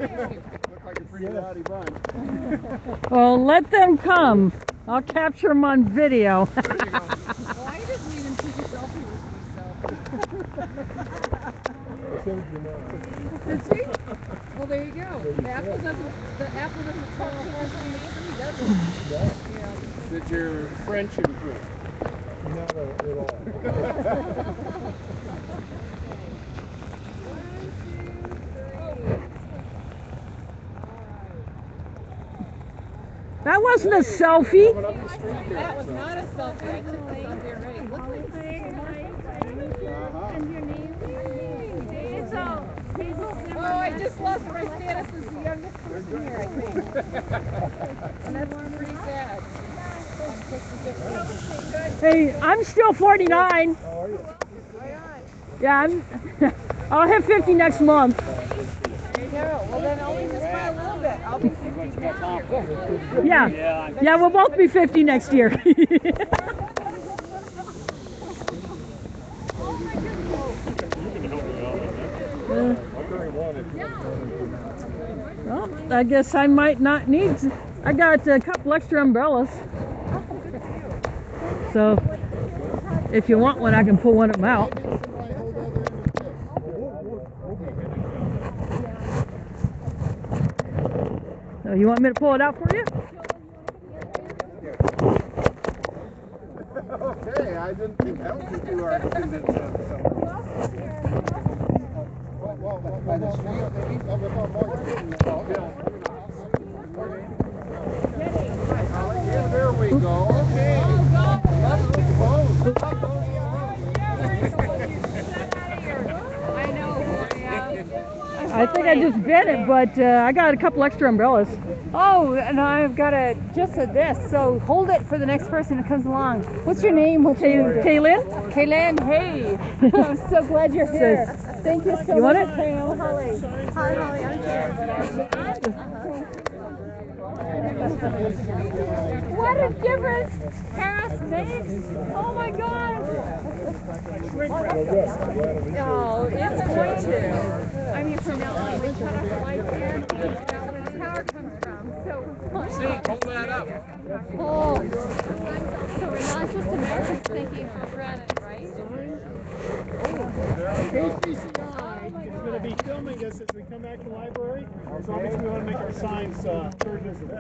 Look like a pretty rowdy bunch. Well, let them come. I'll capture them on video. There you go. Well, I just need him to take a selfie with me, so. Did she? Well, there you go. The apple doesn't fall far from the tree, does it? Yeah. Did your French improve? Not at all. That wasn't a selfie. That was not a selfie. I took this on there already. Look like And your name? Hazel. Hazel. Oh, I just lost my status as the youngest person here, I think. And that's pretty sad. I'm supposed to get Hey, I'm still 49. How are you? Yeah, I'll hit 50 next month. There you go. Well, then only just by a little bit. I'll be 50 next year. Yeah, we'll both be 50 next year. Well, I guess I might not need to. I got a couple extra umbrellas. So, if you want one, I can pull one of them out. So, you want me to pull it out for you? Okay, I didn't think that was too hard to do that. There we go. Okay. I think I just bit it, but I got a couple extra umbrellas. Oh, and I've got just a this, so hold it for the next person that comes along. What's your name? Kaylin? Kaylin, hey. I'm so glad you're here. Thank you so much. You want it? Pam. Holly. Hi, Holly. I'm here. What a difference past makes. Oh my God. Oh, it's going to. I mean, from now on, we cut off the lights and where the power comes from. So, See, hold that up. oh. So we're not just Americans thinking for granted, right? It's going to be filming this as we come back to the library, so obviously we want to make our signs turn visible.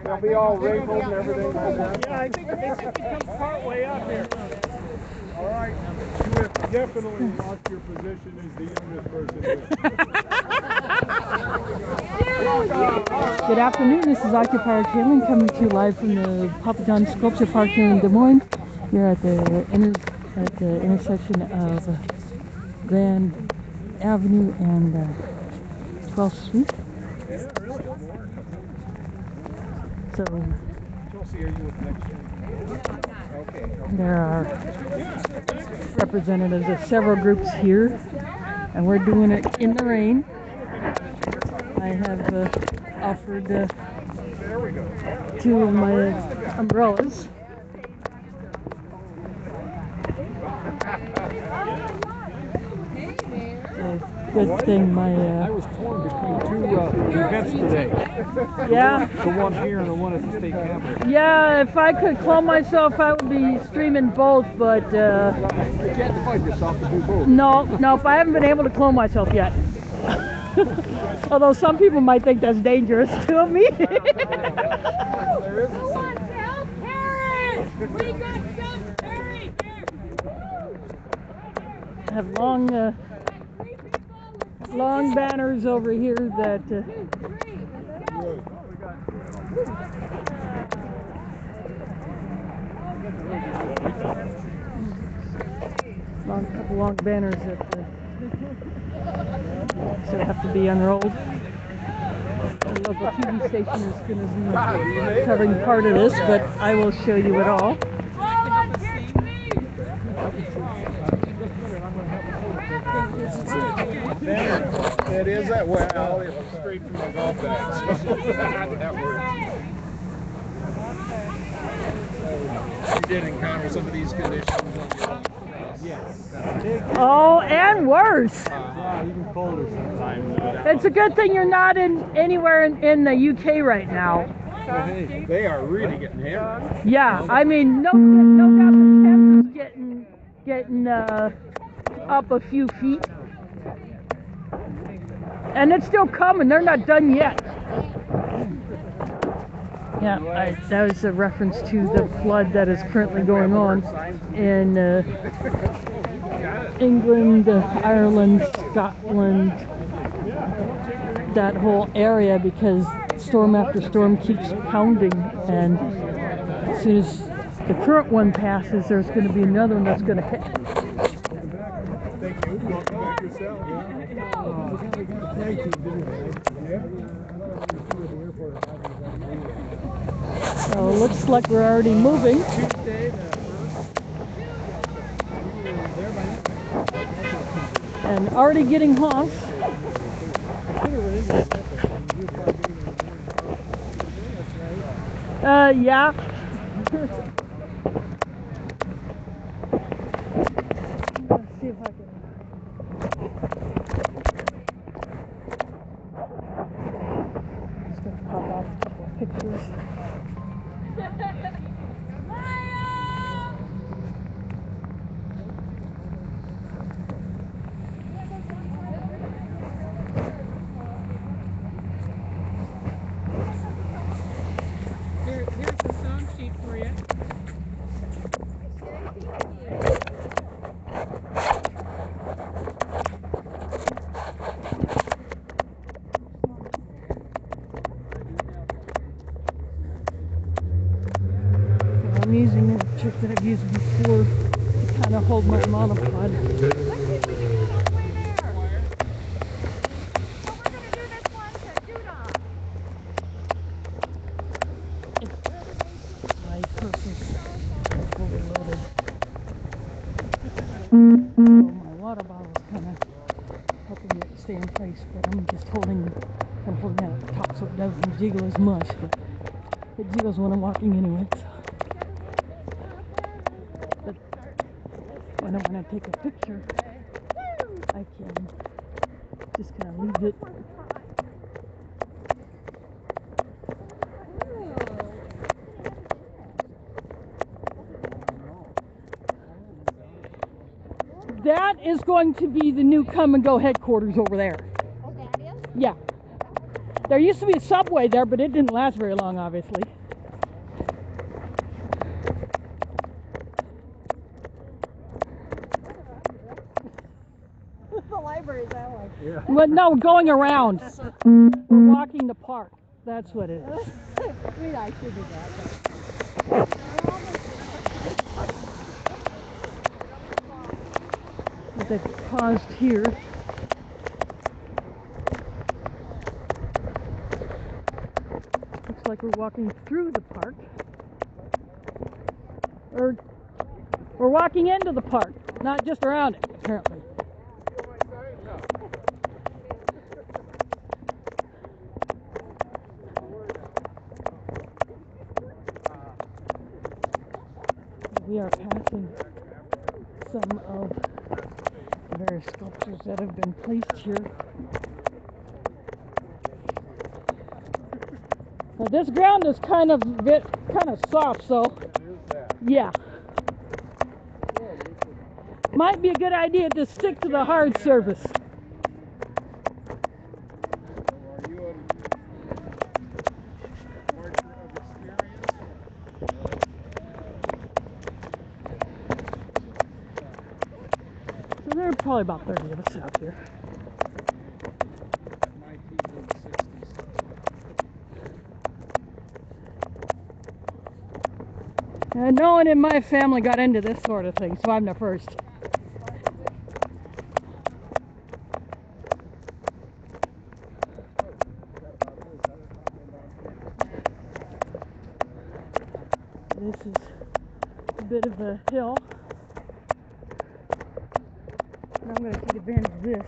They'll be all wrinkled and everything like that. Yeah, I think it comes part way up here. All right, you have definitely lost your position as the youngest person here. Good afternoon, this is Occupier Kaylin coming to you live from the Papa John Sculpture Park here in Des Moines. We're at the intersection of Grand Avenue and 12th Street. So there are representatives of several groups here, and we're doing it in the rain. I have offered two of my umbrellas. Good thing I was torn between two events today. Yeah. The one here and the one at the state capitol. Yeah, if I could clone myself, I would be streaming both, but You can't divide yourself to do both. no, I haven't been able to clone myself yet. Although some people might think that's dangerous to me. Who wants to help Harry? We got some Harry here. I have long banners over here that couple long banners that still have to be unrolled. The local TV station is going to be covering part of this, but I will show you it all. It is that well. It was straight from my golf bag. You did encounter some of these conditions on your own. Yes. Oh, and worse. Yeah, even colder sometimes. It's a good thing you're not anywhere in the UK right now. Well, hey, they are really getting hammered. Yeah, I mean, no doubt the Thames is getting up a few feet, and it's still coming. They're not done yet. Yeah, that was a reference to the flood that is currently going on in England, Ireland, Scotland, that whole area, because storm after storm keeps pounding, and as soon as the current one passes, there's going to be another one that's going to hit. Thank you. Welcome back yourself. So it looks like we're already moving. And already getting honks. Yeah. Let's see if I can. Just gonna pop off a couple of pictures. Here's the song sheet for you. I'm using a trick that I've used before to kind of hold my monopod. My purse is overloaded. So my water bottle is kind of helping it stay in place, but I'm just holding it at the top so it doesn't jiggle as much. But it jiggles when I'm walking anyway. So. But when I want to take a picture, I can just kind of leave it. That is going to be the new Come and Go headquarters over there. Oh, that is? Yeah. There used to be a subway there, but it didn't last very long, obviously. The library is that way. Yeah. But no, going around. We're walking the park. That's what it is. I mean, I should do that. But they've paused here. Looks like we're walking through the park. Or we're walking into the park, not just around it, apparently. We are passing some of the various sculptures that have been placed here. Now this ground is kind of soft, so yeah. Might be a good idea to stick to the hard surface. So there are probably about 30 of us out here. And no one in my family got into this sort of thing, so I'm the first. This is a bit of a hill. And I'm going to take advantage of this.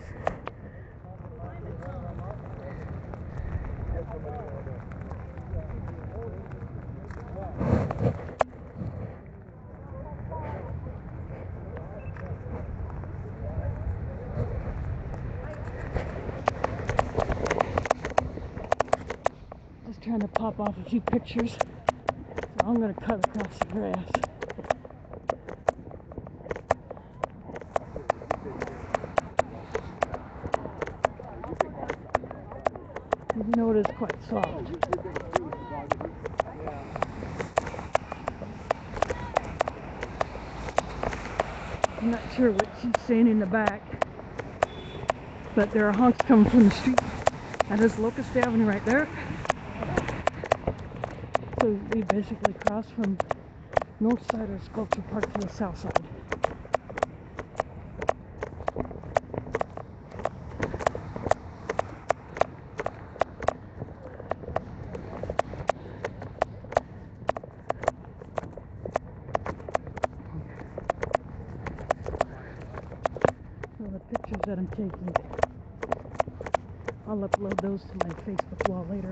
trying to pop off a few pictures. So I'm going to cut across the grass. Even though it is quite soft. I'm not sure what she's saying in the back, but there are honks coming from the street. That is Locust Avenue right there. So we basically cross from north side of Sculpture Park to the south side. So the pictures that I'm taking, I'll upload those to my Facebook wall later.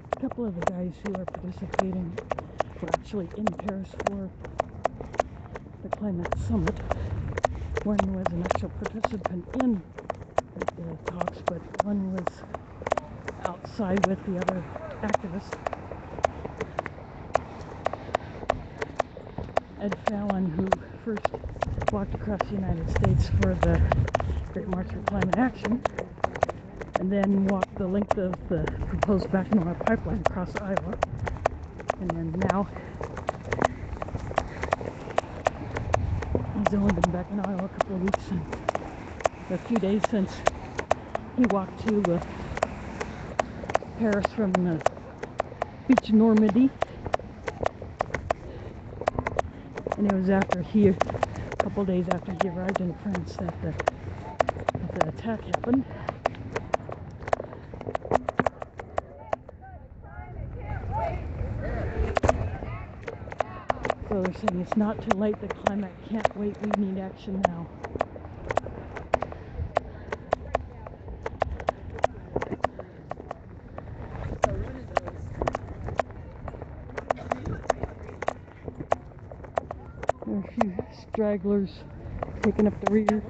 A couple of the guys who are participating were actually in Paris for the climate summit. One was an actual participant in the talks, but one was outside with the other activists. Ed Fallon, who first walked across the United States for the Great March for Climate Action, and then walked the length of the proposed Back North pipeline across Iowa. And then now he's only been back in Iowa a couple of weeks and a few days since he walked to Paris from the beach Normandy. And it was after a couple of days after he arrived in France that the attack happened. So they're saying it's not too late, the climate can't wait, we need action now. There are a few stragglers taking up the rear.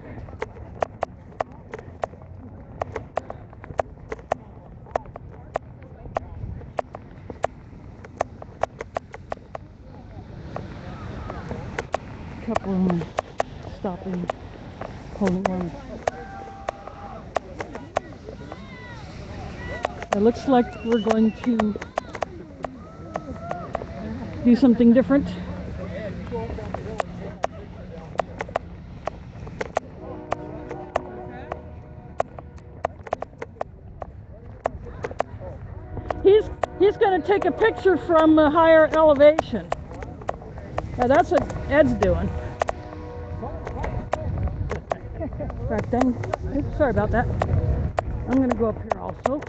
A couple of them stopping, holding on. It looks like we're going to do something different. He's going to take a picture from a higher elevation. Yeah, that's what Ed's doing. Right then. Oops, sorry about that. I'm going to go up here also.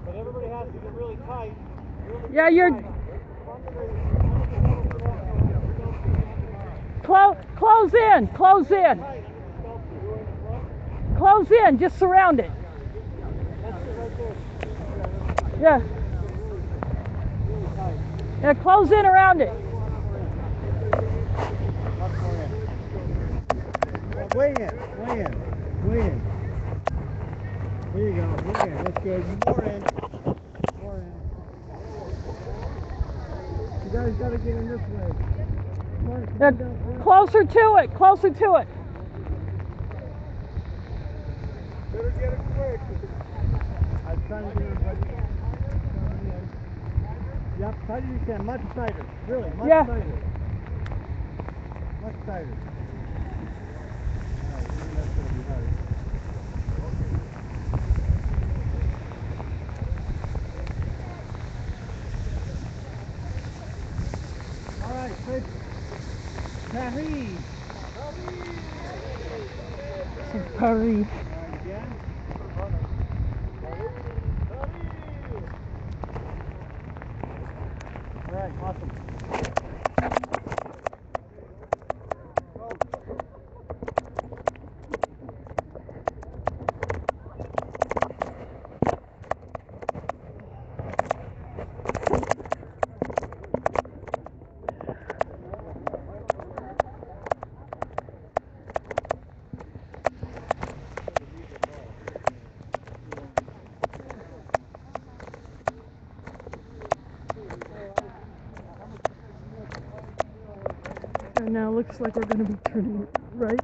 But everybody has to get really tight. Yeah, you're close in, close in. Close in, just surround it. Yeah. Yeah, close in around it. Way in. There you go, way in. That's good. More in. You guys gotta get in this way. Yeah, closer to it, closer to it. Better get it quick. I'm trying to get everybody. Yep, tighter you can, much tighter. Really, much tighter. Much tighter. Alright, maybe that's gonna be hard. Alright, good. Paris. Paris. Again. Alright, awesome. And now it looks like we're going to be turning right.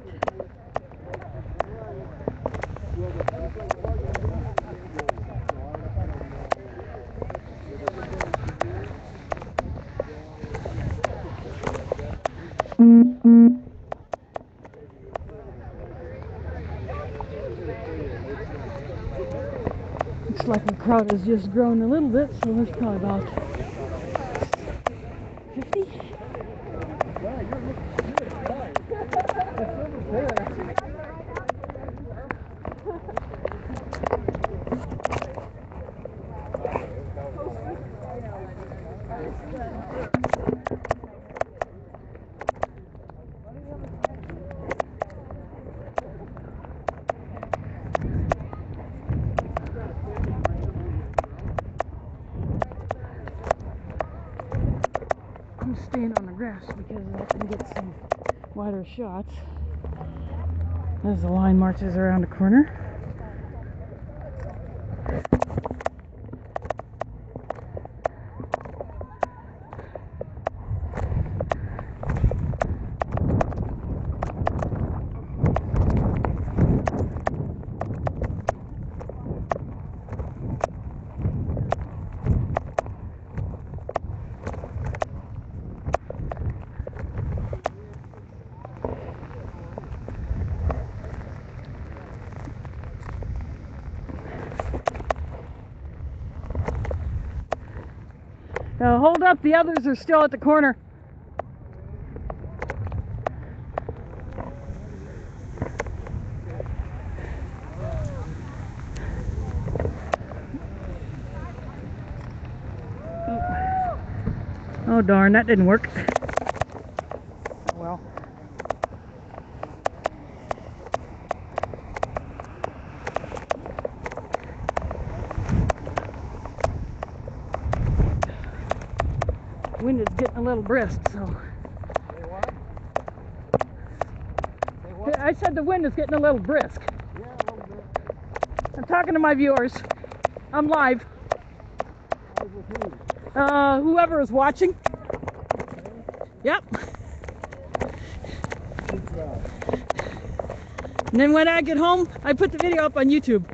Looks like the crowd has just grown a little bit, so there's probably about 50. Yeah, you're looking good. Right. It's over there. I'm staying on the grass because I can get some wider shots as the line marches around the corner. Now hold up, the others are still at the corner. Oh darn, that didn't work. Well. Wind is getting a little brisk, so. Say what? Say what? I said the wind is getting a little brisk. Yeah, a little bit. I'm talking to my viewers. I'm live. I was with who? Whoever is watching. Yep. Good job. And then when I get home, I put the video up on YouTube.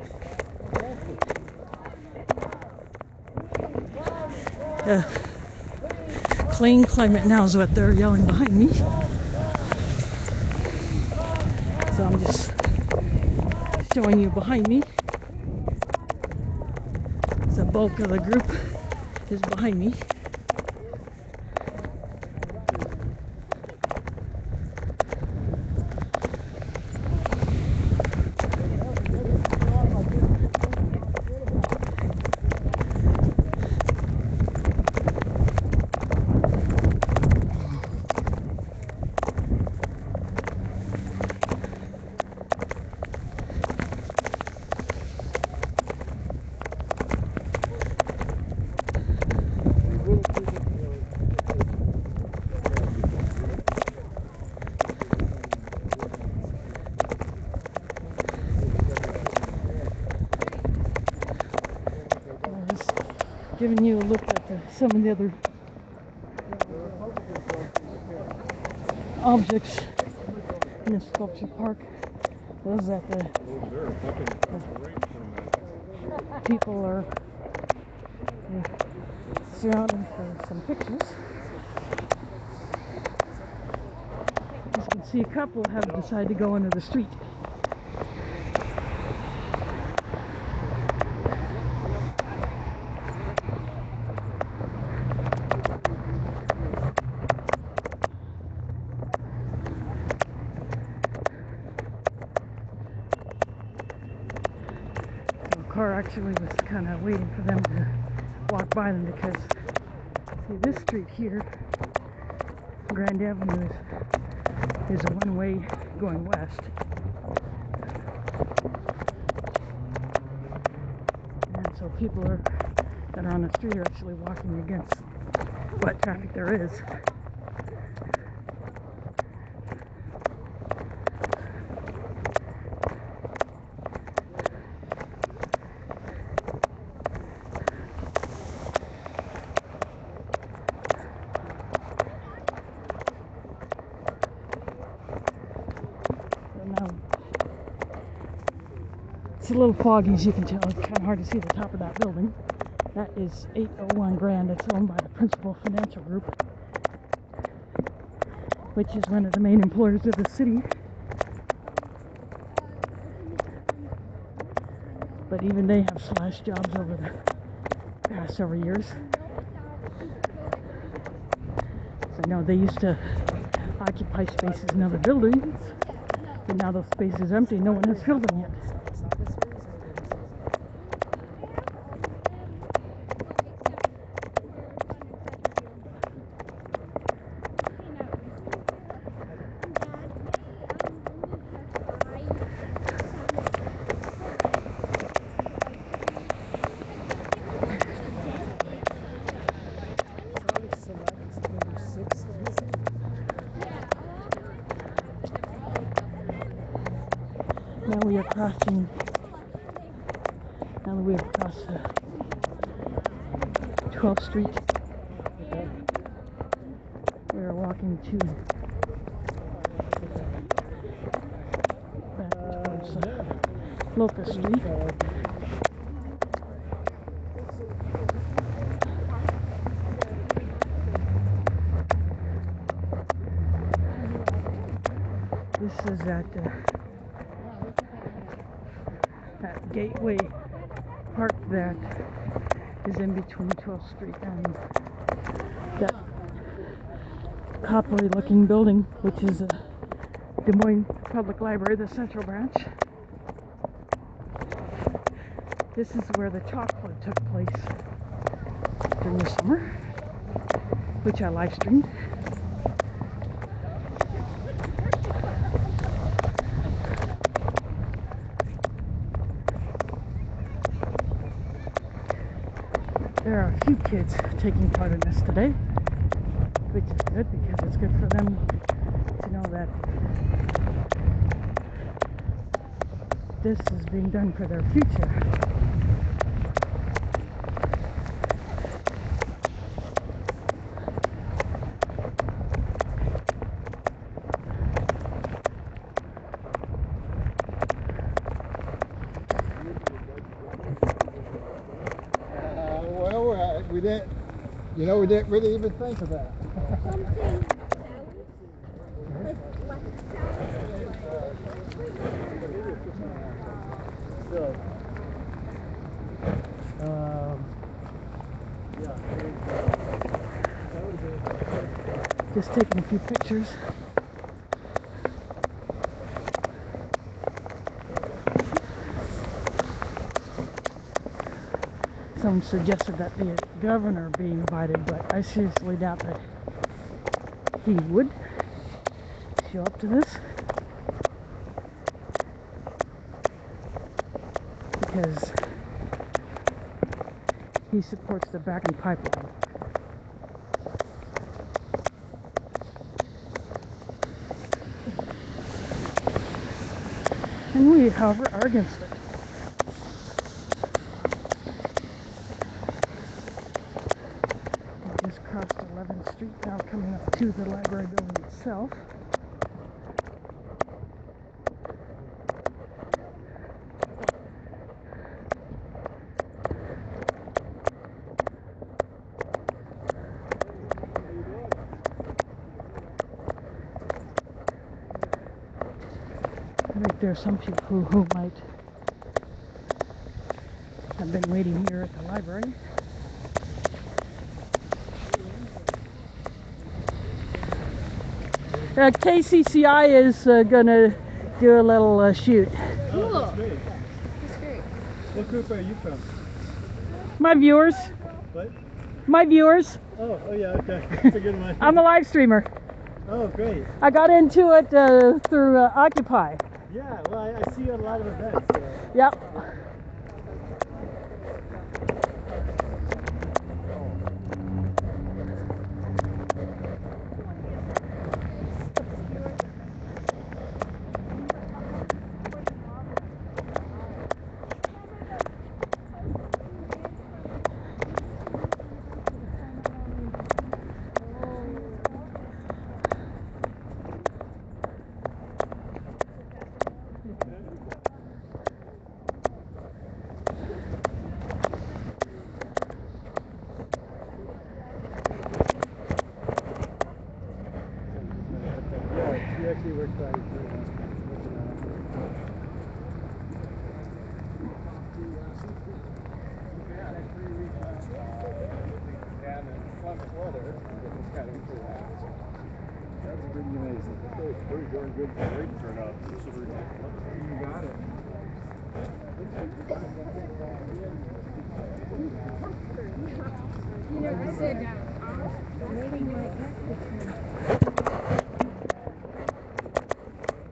Clean climate now is what they're yelling behind me. So I'm just showing you behind me. The bulk of the group is behind me. Giving you a look at some of the other objects in the sculpture park. Those that the people are surrounding for some pictures. see a couple have decided to go into the street. The car actually was kind of waiting for them to walk by them because, see, this street here, Grand Avenue, is a one-way going west. And so people that are on the street are actually walking against what traffic there is. It's a little foggy, as you can tell. It's kind of hard to see the top of that building. That is 801 Grand. It's owned by the Principal Financial Group, which is one of the main employers of the city. But even they have slashed jobs over the past several years. So I know they used to occupy spaces in other buildings, but now those spaces are empty. No one has filled them yet. Now we are crossing, now we have crossed 12th Street. We are walking to back towards Locust Street. This is at Gateway Park that is in between 12th Street and that coppery looking building, which is a Des Moines Public Library, the Central Branch. This is where the chalk flood took place during the summer, which I live streamed. There are a few kids taking part in this today, which is good because it's good for them to know that this is being done for their future. We didn't, we didn't really even think of that. Just taking a few pictures. Someone suggested that the governor be invited, but I seriously doubt that he would show up to this, because he supports the Bakken pipeline. And we, however, are against it. We just crossed 11th Street, now coming up to the library building itself. there are some people who might have been waiting here at the library. KCCI is going to do a little shoot. Oh, that's me. That's great. What group are you from? My viewers. What? My viewers. Oh yeah, okay. That's a good one. I'm a live streamer. Oh, great. I got into it through Occupy. Yeah, well, I see you at a lot of events. So. Yep. Yeah, you actually worked by That's pretty amazing. Pretty darn good parade turnout. You got it. You know, I said,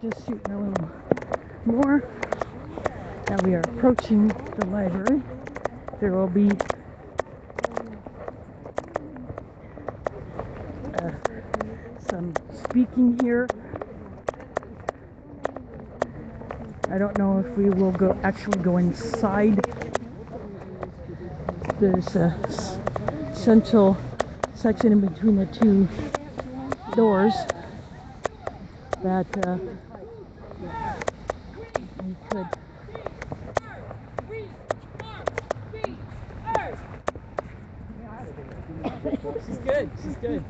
Just shooting a little more. Now we are approaching the library. There will be some speaking here. I don't know if we will actually go inside. There's a central section in between the two doors that we could. She's good. She's good.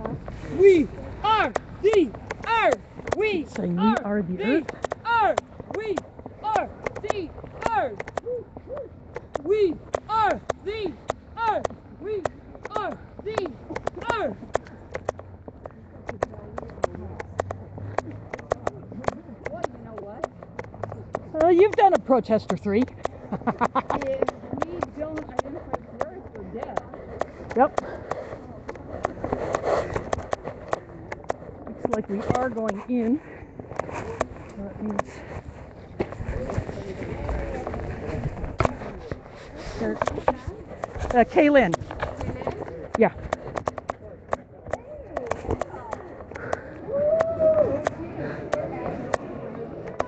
We are the earth. We Saying we are the earth. earth. We are the earth. We are the earth. We are the earth. well, you know what? You've done a protester 3. If we don't identify the earth, we're dead. Yep. Looks like we are going in. That means Kaylin. Yeah.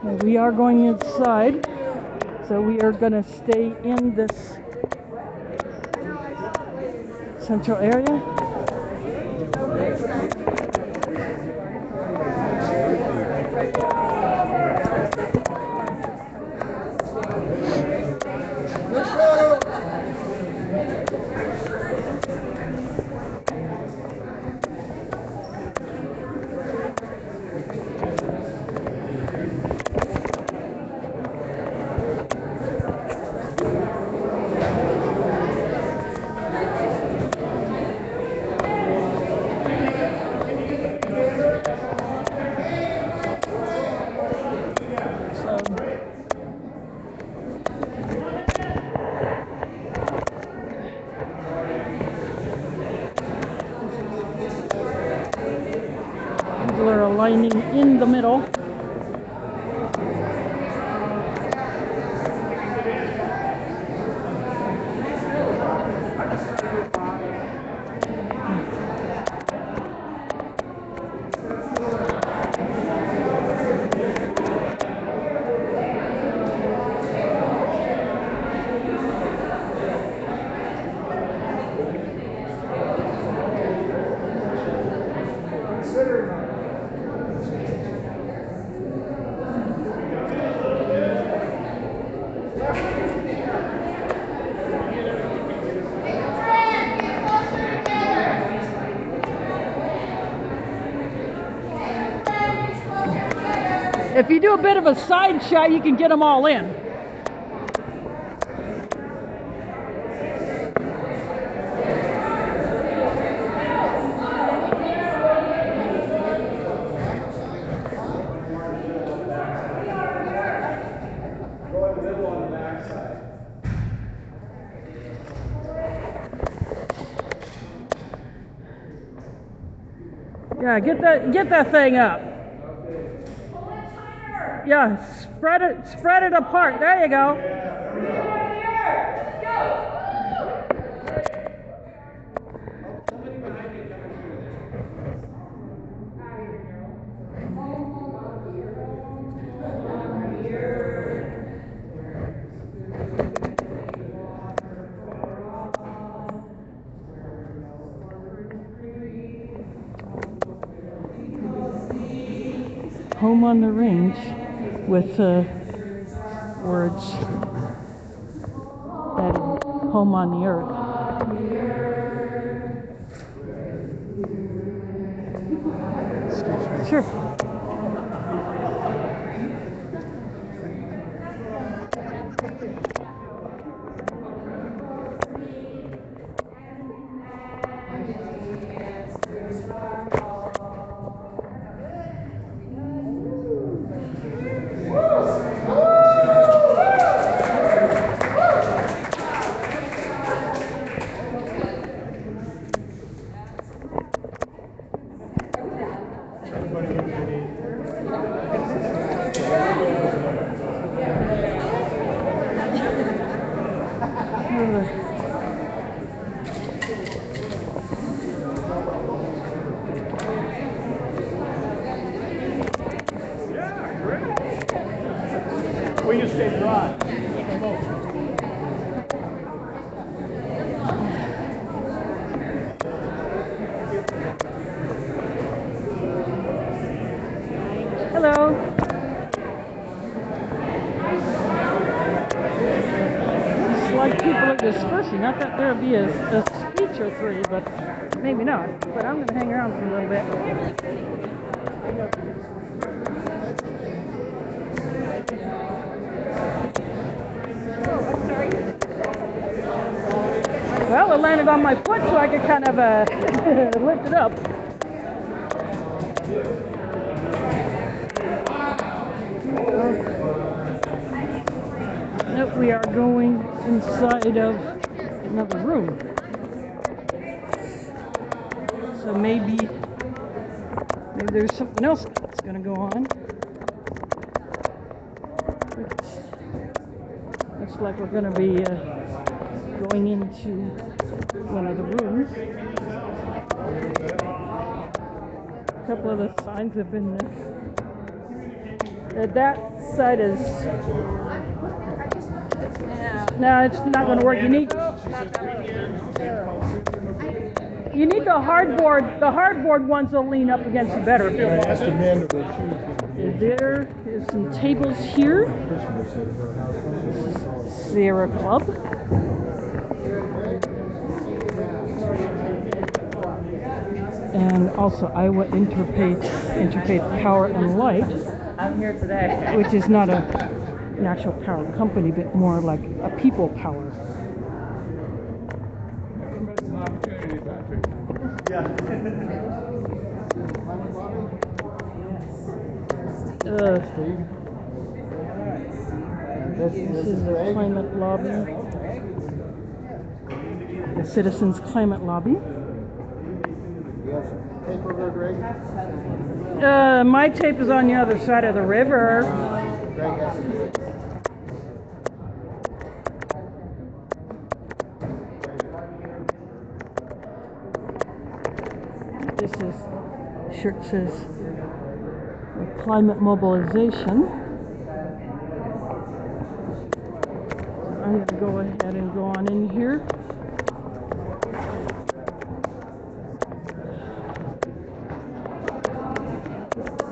And we are going inside, so we are going to stay in this central area. People are aligning in the middle. If you do a bit of a side shot, you can get them all in. Yeah, get that thing up. Yeah, spread it apart. There you go. Home on the range with words that home on the earth. Sure. We just stay dry. Hello. It's like people are dispersing. Not that there'll be a speech or three, but maybe not. But I'm going to hang around for a little bit. Well, it landed on my foot so I could kind of lift it up. Nope, we are going inside of another room. So maybe there's something else that's going to go on. Looks like we're going to be going into one of the rooms. A couple of the signs have been that side is no, it's not going to work. You need the hardboard. The hardboard ones will lean up against it better. There is some tables here. Sierra Club. And also Iowa Interfaith Power and Light. I'm here today. Which is not an actual power company, but more like a people power. This is the climate lobby, the Citizens Climate Lobby. My tape is on the other side of the river. This is, shirt says, climate mobilization. I'm going to go ahead and go on in here.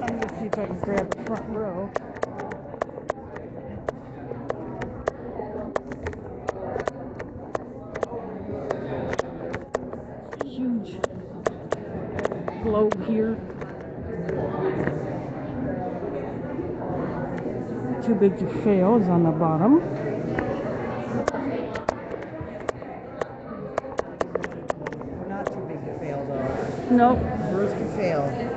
I'm going to see if I can grab the front row. Huge globe here. too big to fail is on the bottom. Not too big to fail though. Nope. Birds can fail.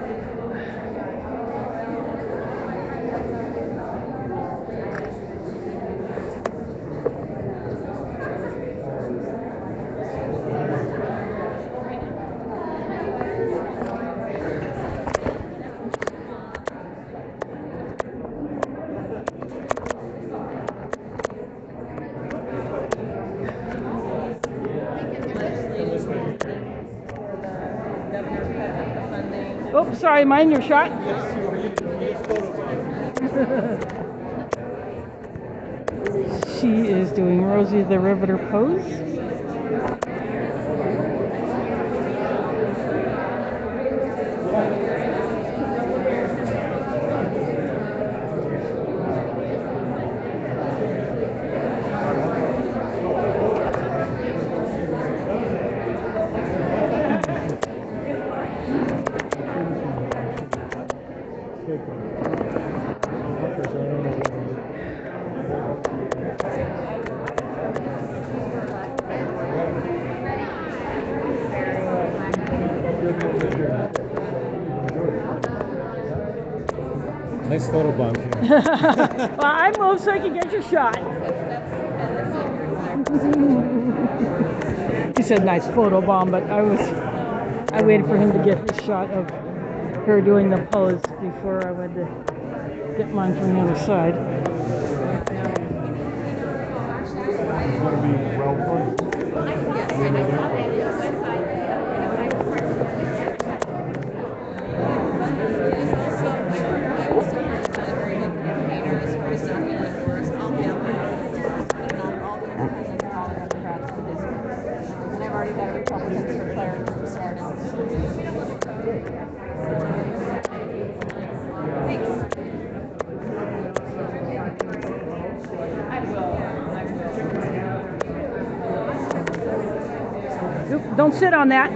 Oh, sorry, mind your shot. She is doing Rosie the Riveter pose. Nice photo bomb. Well, I moved so I can get your shot. He said nice photo bomb, but I waited for him to get his shot of her doing the pose before I went to get mine from the other side. Oop, don't sit on that.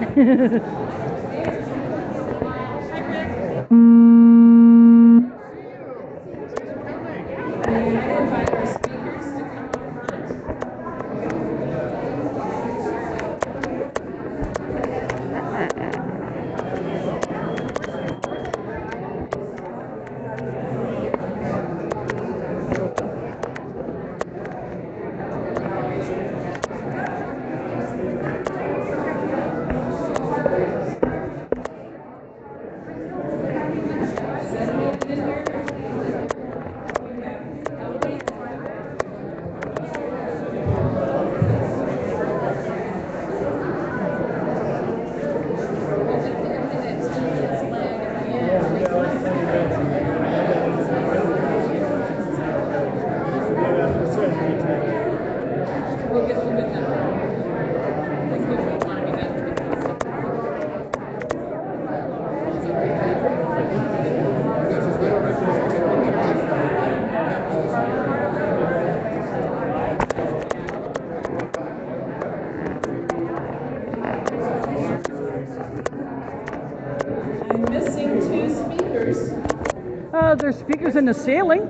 There's speakers in the ceiling.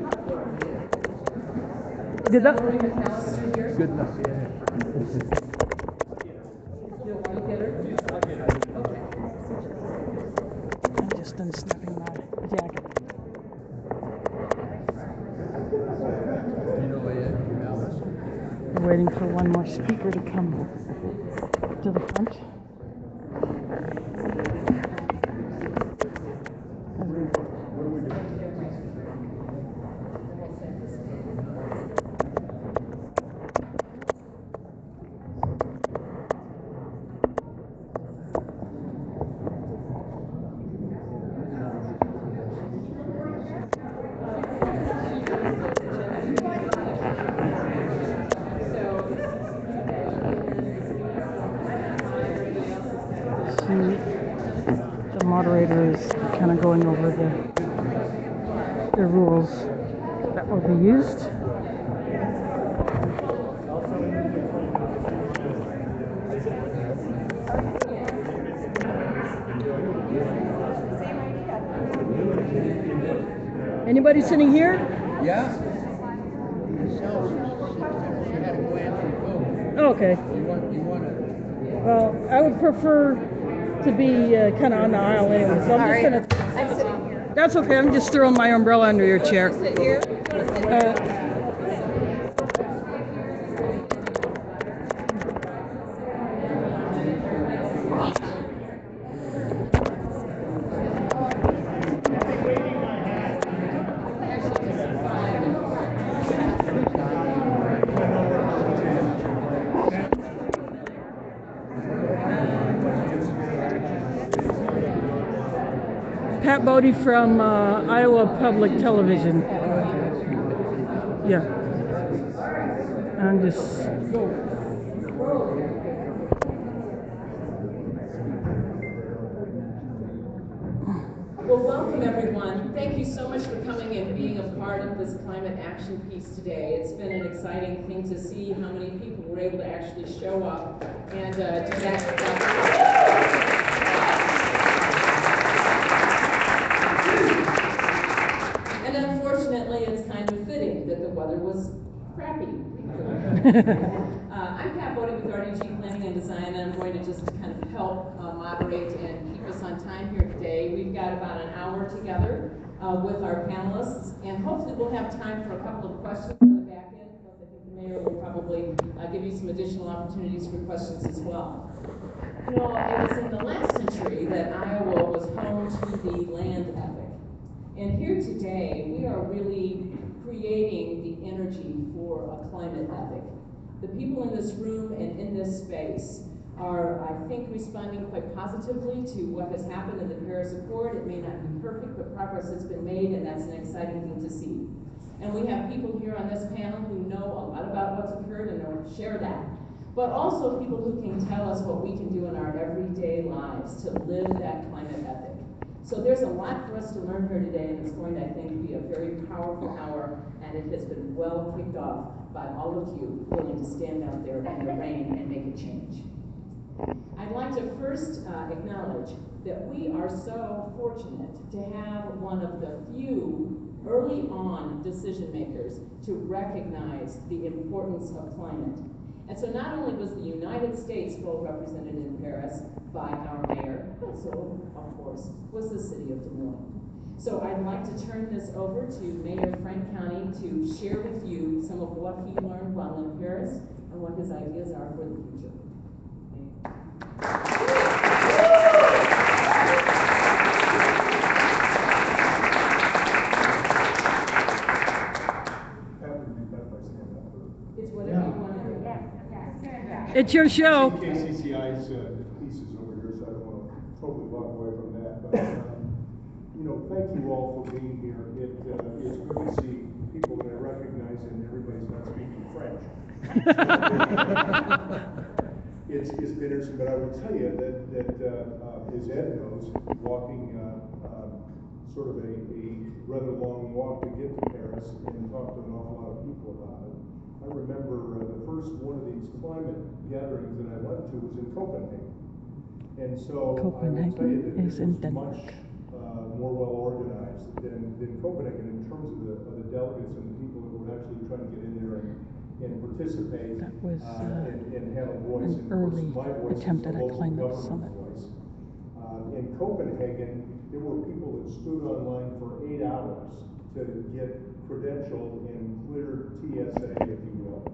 Did that? Good enough. I'm just unsnapping my jacket. We're waiting for one more speaker to come to the front. The moderator is kind of going over the rules that will be used. Anybody sitting here? Yeah. Okay. Well, I would prefer to be kind of on the aisle anyway, so I'm just gonna. I'm sitting here. That's okay. I'm just throwing my umbrella under your chair. Sit here. Pat Bodie from Iowa Public Television. Yeah. I'm just. Well, welcome everyone. Thank you so much for coming and being a part of this climate action piece today. It's been an exciting thing to see how many people were able to actually show up and do that. And unfortunately, it's kind of fitting that the weather was crappy. I'm Pat Bodie with RDG Planning and Design, and I'm going to just kind of help moderate and keep us on time here today. We've got about an hour together with our panelists, and hopefully we'll have time for a couple of questions on the back end, because I think the mayor will probably give you some additional opportunities for questions as well. You know, it was in the last century that Iowa was home to the land ethic. And here today, we are really creating the energy for a climate ethic. The people in this room and in this space are, I think, responding quite positively to what has happened in the Paris Accord. It may not be perfect, but progress has been made, and that's an exciting thing to see. And we have people here on this panel who know a lot about what's occurred and will share that. But also people who can tell us what we can do in our everyday lives to live that climate ethic. So there's a lot for us to learn here today, and it's going to, I think, be a very powerful hour, and it has been well kicked off by all of you willing to stand out there in the rain and make a change. I'd like to first acknowledge that we are so fortunate to have one of the few early on decision makers to recognize the importance of climate. And so not only was the United States well represented in Paris by our mayor, but so, of course, was the city of Des Moines. So I'd like to turn this over to Mayor Frank County to share with you some of what he learned while in Paris and what his ideas are for the future. It's whatever you want to do. It's your show. KCCI's pieces over here, so I don't want to totally walk away from that. But, you know, thank you all for being here. It's good to see people that I recognize, and everybody's not speaking French. It's been interesting, but I will tell you that as Ed knows, walking sort of a rather long walk to get to Paris and talk to an awful lot of people about it. I remember the first one of these climate gatherings that I went to was in Copenhagen. And so I will tell you that it was much more well organized than Copenhagen in terms of the delegates and the people that were actually trying to get in there and participate That was and have a voice. an early attempt at a climate summit. In Copenhagen, there were people that stood online for 8 hours to get credentialed and cleared TSA, if you will,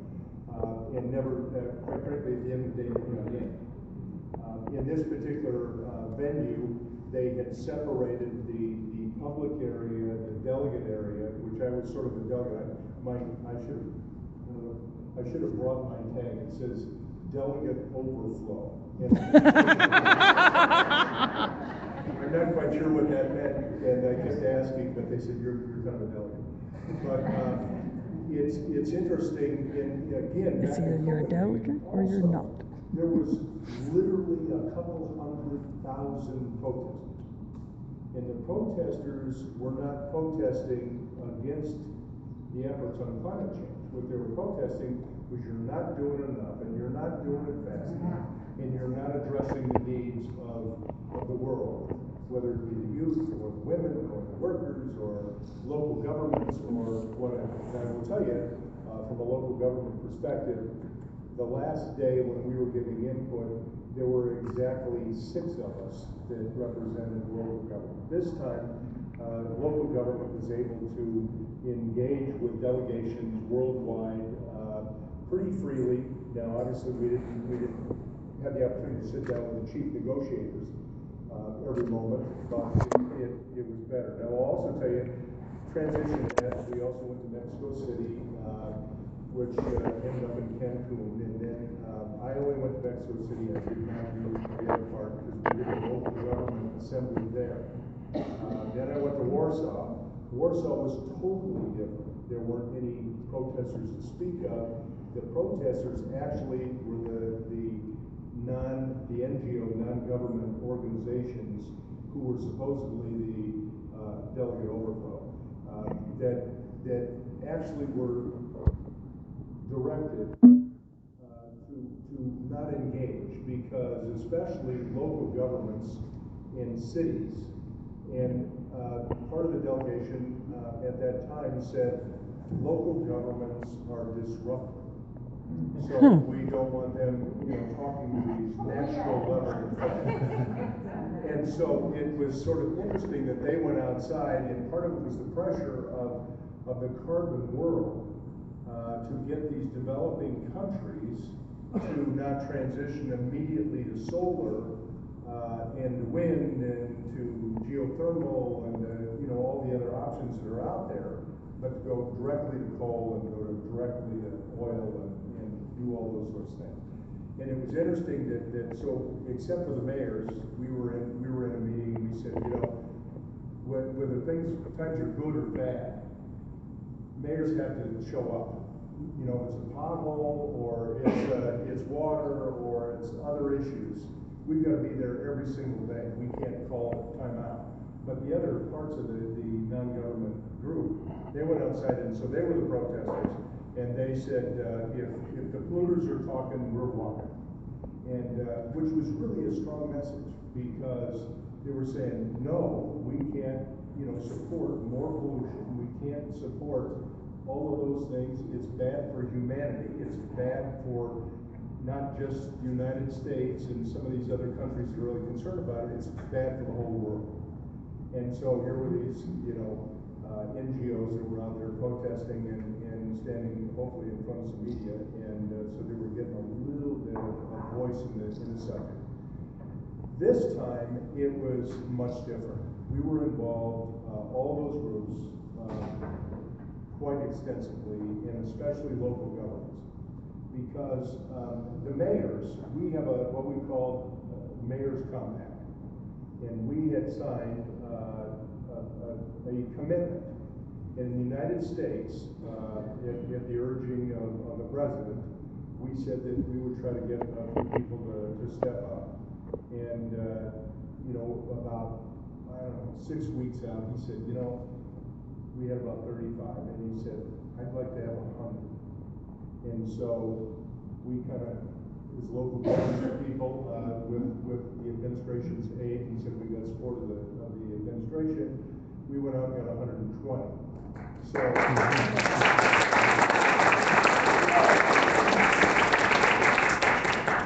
and never, quite frankly, at the end of the day, never got in. In this particular venue, they had separated the public area, the delegate area, which I was sort of a delegate. I should have brought my tag. It says delegate overflow. I'm not quite sure what that meant, and I kept asking, but they said you're kind of a delegate. But it's interesting, and again, It's either you're a delegate or you're not. There was literally a couple 100,000 protesters. And the protesters were not protesting against the efforts on climate change. What they were protesting was you're not doing enough, and you're not doing it fast enough, and you're not addressing the needs of the world, whether it be the youth, or the women, or the workers, or local governments, or whatever. And I will tell you, from a local government perspective, the last day when we were giving input, there were exactly 6 of us that represented local government. This time, local government was able to engage with delegations worldwide pretty freely. Now, obviously, we didn't have the opportunity to sit down with the chief negotiators every moment, but it was better. Now, I'll also tell you, transition ahead, we also went to Mexico City, which ended up in Cancun, and then I only went to Mexico City. I did not do the other part because we did a local government assembly there. Then I went to Warsaw. Warsaw was totally different. There weren't any protesters to speak of. The protesters actually were the NGO, non-government organizations who were supposedly the delegate overflow, that actually were directed to not engage, because especially local governments in cities, and part of the delegation at that time said local governments are disruptive. So we don't want them, talking to these national level. And so it was sort of interesting that they went outside, and part of it was the pressure of the carbon world to get these developing countries to not transition immediately to solar and wind and to geothermal and all the other options that are out there, but to go directly to coal and go directly to oil and do all those sorts of things. And it was interesting that so, except for the mayors, we were in a meeting, and we said, whether times are good or bad, mayors have to show up. If it's a pothole or it's water or it's other issues, we've got to be there every single day. We can't call time out. But the other parts of the non-government group, they went outside, and so they were the protesters, and they said, if the polluters are talking, we're walking. And which was really a strong message, because they were saying, no, we can't, support more pollution. We can't support all of those things. It's bad for humanity. It's bad for not just the United States and some of these other countries that are really concerned about it. It's bad for the whole world. And so here were these, NGOs that were out there protesting and standing hopefully in front of some media, and so they were getting a little bit of voice in the subject. This time it was much different. We were involved, all those groups, quite extensively, and especially local governments, because the mayors, we have what we call Mayor's Compact, and we had signed a commitment. In the United States, at the urging of the president, we said that we would try to get a few people to step up. And, about, 6 weeks out, he said, we had about 35, and he said, I'd like to have 100. And so we kind of, as local government people, with the administration's aid, he said we got support of the administration, we went out and got 120. So,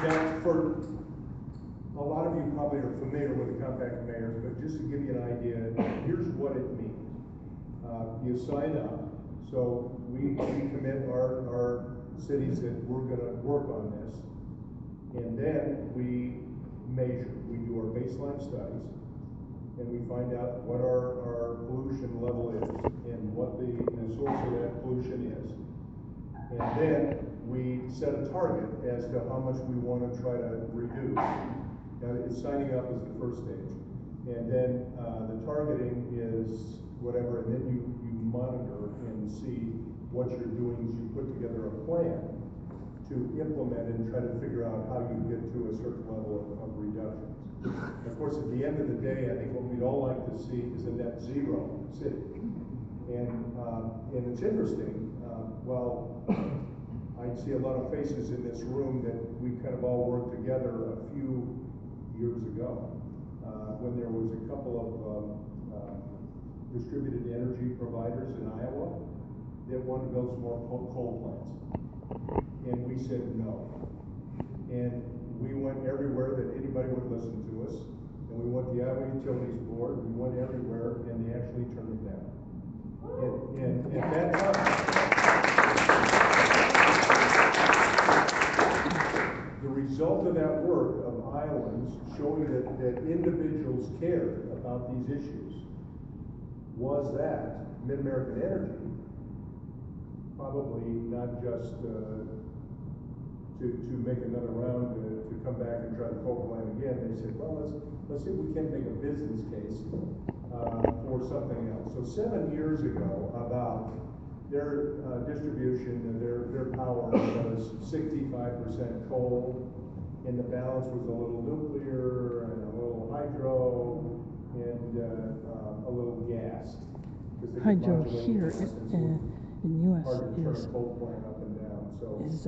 now, for a lot of you probably are familiar with the Compact of Mayors, but just to give you an idea, here's what it means. You sign up, so we commit our cities that we're going to work on this, and then we measure. We do our baseline studies, and we find out what our pollution level is and what the source of that pollution is. And then we set a target as to how much we want to try to reduce. Now, signing up is the first stage. And then the targeting is whatever, and then you monitor and see what you're doing as you put together a plan to implement and try to figure out how you get to a certain level of reductions. Of course, at the end of the day, I think what we'd all like to see is a net zero city. And it's interesting, while I see a lot of faces in this room that we kind of all worked together a few years ago, when there was a couple of distributed energy providers in Iowa that wanted to build some more coal plants. And we said no. And we went everywhere that anybody would listen to us. And we went to the Iowa Utilities Board, we went everywhere, and they actually turned it down. And at that time, the result of that work of Iowans showing that individuals cared about these issues was that Mid-American Energy, probably not just to make another round to come back and try the coal plant again, they said, well, let's see if we can make a business case for something else. So 7 years ago, about their distribution, their power was 65% coal, and the balance was a little nuclear and a little hydro and a little gas. Hydro here in the U.S. is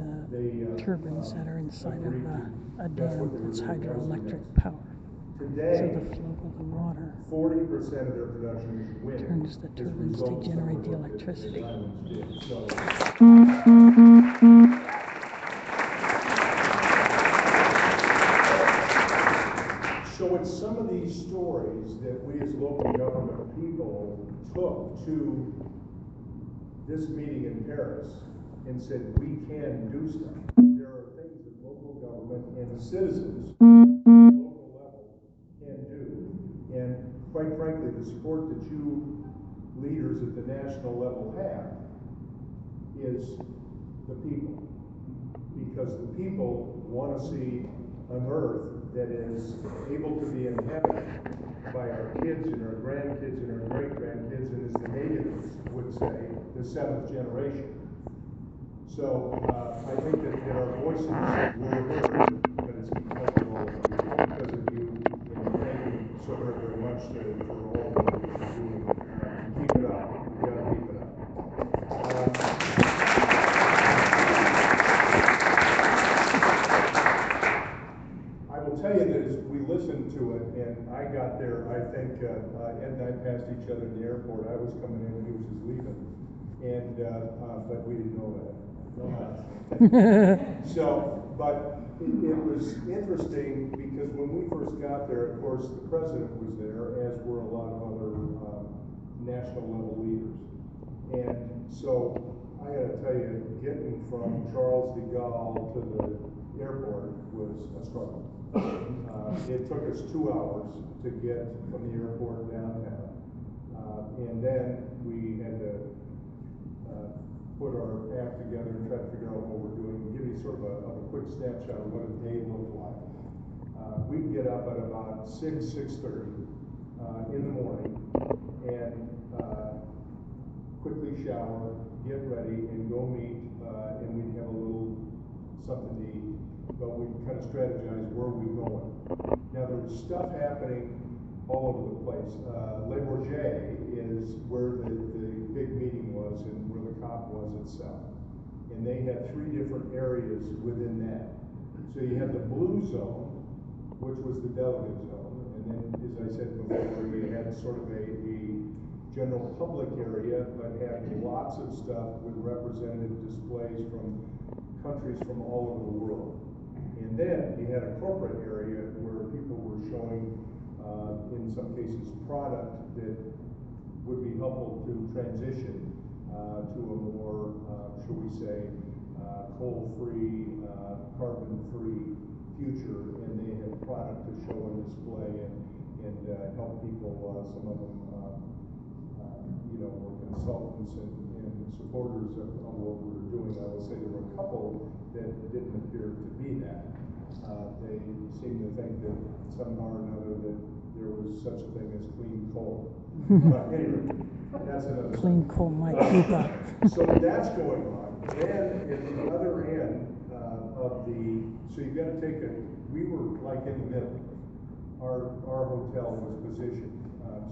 turbines that are inside of a dam that's hydroelectric power. Today, so the flow of the water 40% of their production is wind. turns the turbines to generate the electricity. So it's some of these stories that we as local government people took to this meeting in Paris and said, we can do stuff. There are things that local government and citizens at the local level can do. And quite frankly, the support that you leaders at the national level have is the people. Because the people want to see an earth that is able to be inhabited by our kids and our grandkids and our great-grandkids, and as the natives would say, the seventh generation. So I think that our voices were heard, but it's because of all of you, because of you, and thank you so very, very much for all of you doing. Keep it up. We've got to keep it up. I will tell you that as we listened to it, and I got there, I think Ed and I passed each other in the airport. I was coming in and he was just leaving. And, but we didn't know that. So, but it was interesting because when we first got there, of course, the president was there, as were a lot of other national level leaders. And so I got to tell you, getting from Charles de Gaulle to the airport was a struggle. It took us 2 hours to get from the airport downtown. And then we had to put our act together and try to figure out what we're doing and give you sort of a quick snapshot of what a day looked like. We'd get up at about 6:30 in the morning and quickly shower, get ready, and go meet, and we'd have a little something to eat. But we'd kind of strategize where we're going. Now there was stuff happening all over the place. Le Bourget is where the big meeting was and where the COP was itself. And they had 3 different areas within that. So you had the blue zone, which was the delegate zone. And then, as I said before, you had sort of a general public area, but had lots of stuff with representative displays from countries from all over the world. And then you had a corporate area where people were showing, in some cases, product that would be helpful to transition to a more, shall we say, coal-free, carbon-free future. And they had product to show and display and help people. Some of them, were consultants and supporters of what we were doing. I will say there were a couple that didn't appear to be that. They seemed to think that somehow or another that there was such a thing as clean coal. But anyway, that's another Clean coal might keep up. So that's going on. And at the other end so you've got to we were like in the middle. Our hotel was positioned.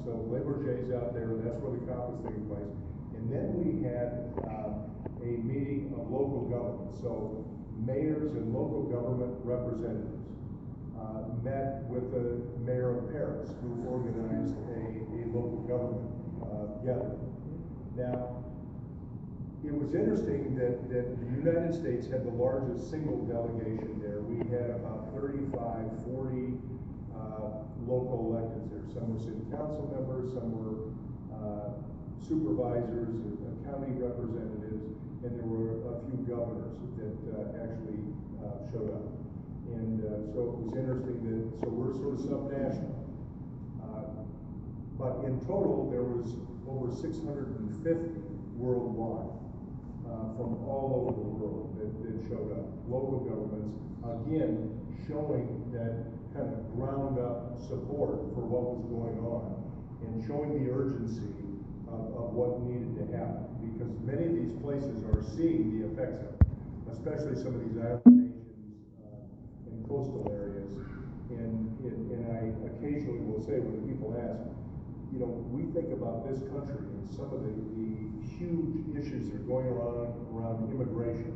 So Le Bourget's out there, that's where the COP was taking place. And then we had a meeting of local government. So mayors and local government representatives met with the mayor of Paris, who organized a local government gathering. Now, it was interesting that the United States had the largest single delegation there. We had about 35, 40 local electeds there. Some were city council members, some were supervisors, county representatives, and there were a few governors that actually showed up. And so it was interesting that, so we're sort of subnational. But in total, there was over 650 worldwide from all over the world that showed up. Local governments, again, showing that kind of ground up support for what was going on and showing the urgency of what needed to happen. Because many of these places are seeing the effects of it, especially some of these island nations and coastal areas. And I occasionally will say when people ask, you know, we think about this country and some of the huge issues that are going around immigration,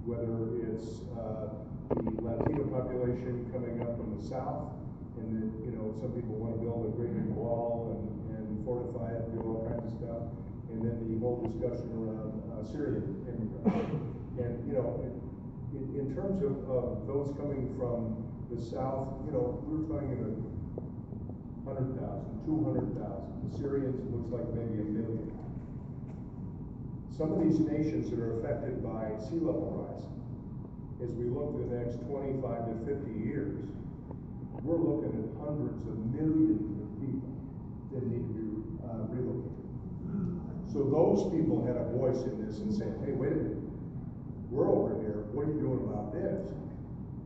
whether it's the Latino population coming up from the south, and then, you know, some people want to build a great big wall and fortify it, do all kinds of stuff, and then the whole discussion around Syrian immigrants. And, you know, in terms of those coming from the south, you know, we're talking about 100,000, 200,000. The Syrians, it looks like maybe 1 million. Some of these nations that are affected by sea level rise, as we look to the next 25 to 50 years, we're looking at hundreds of millions of people that need to be relocated. So those people had a voice in this and said, hey, wait a minute, we're over here, what are you doing about this?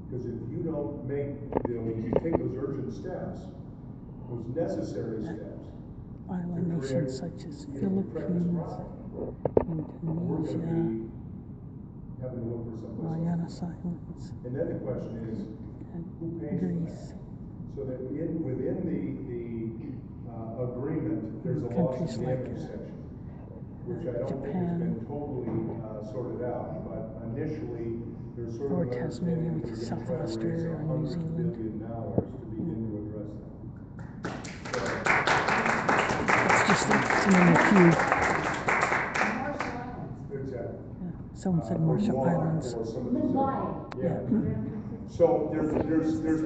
Because if you don't make, you take those urgent steps, those necessary steps. Island nations such as Philippines, Indonesia, having to look for someplace Marianas Islands, and then the question is, who pays for Greece. that? So that within the agreement, there's a loss Countries and like damage section, which I don't think Japan, has been totally sorted out, but initially there's sort or of an Tasmania, understanding which is that South we're going to try to raise Australia, or New $100 Zealand. billion to begin to address that. It's just to name a few. Exactly. Yeah. Someone said Marshall Islands. Or some of these, yeah. So there's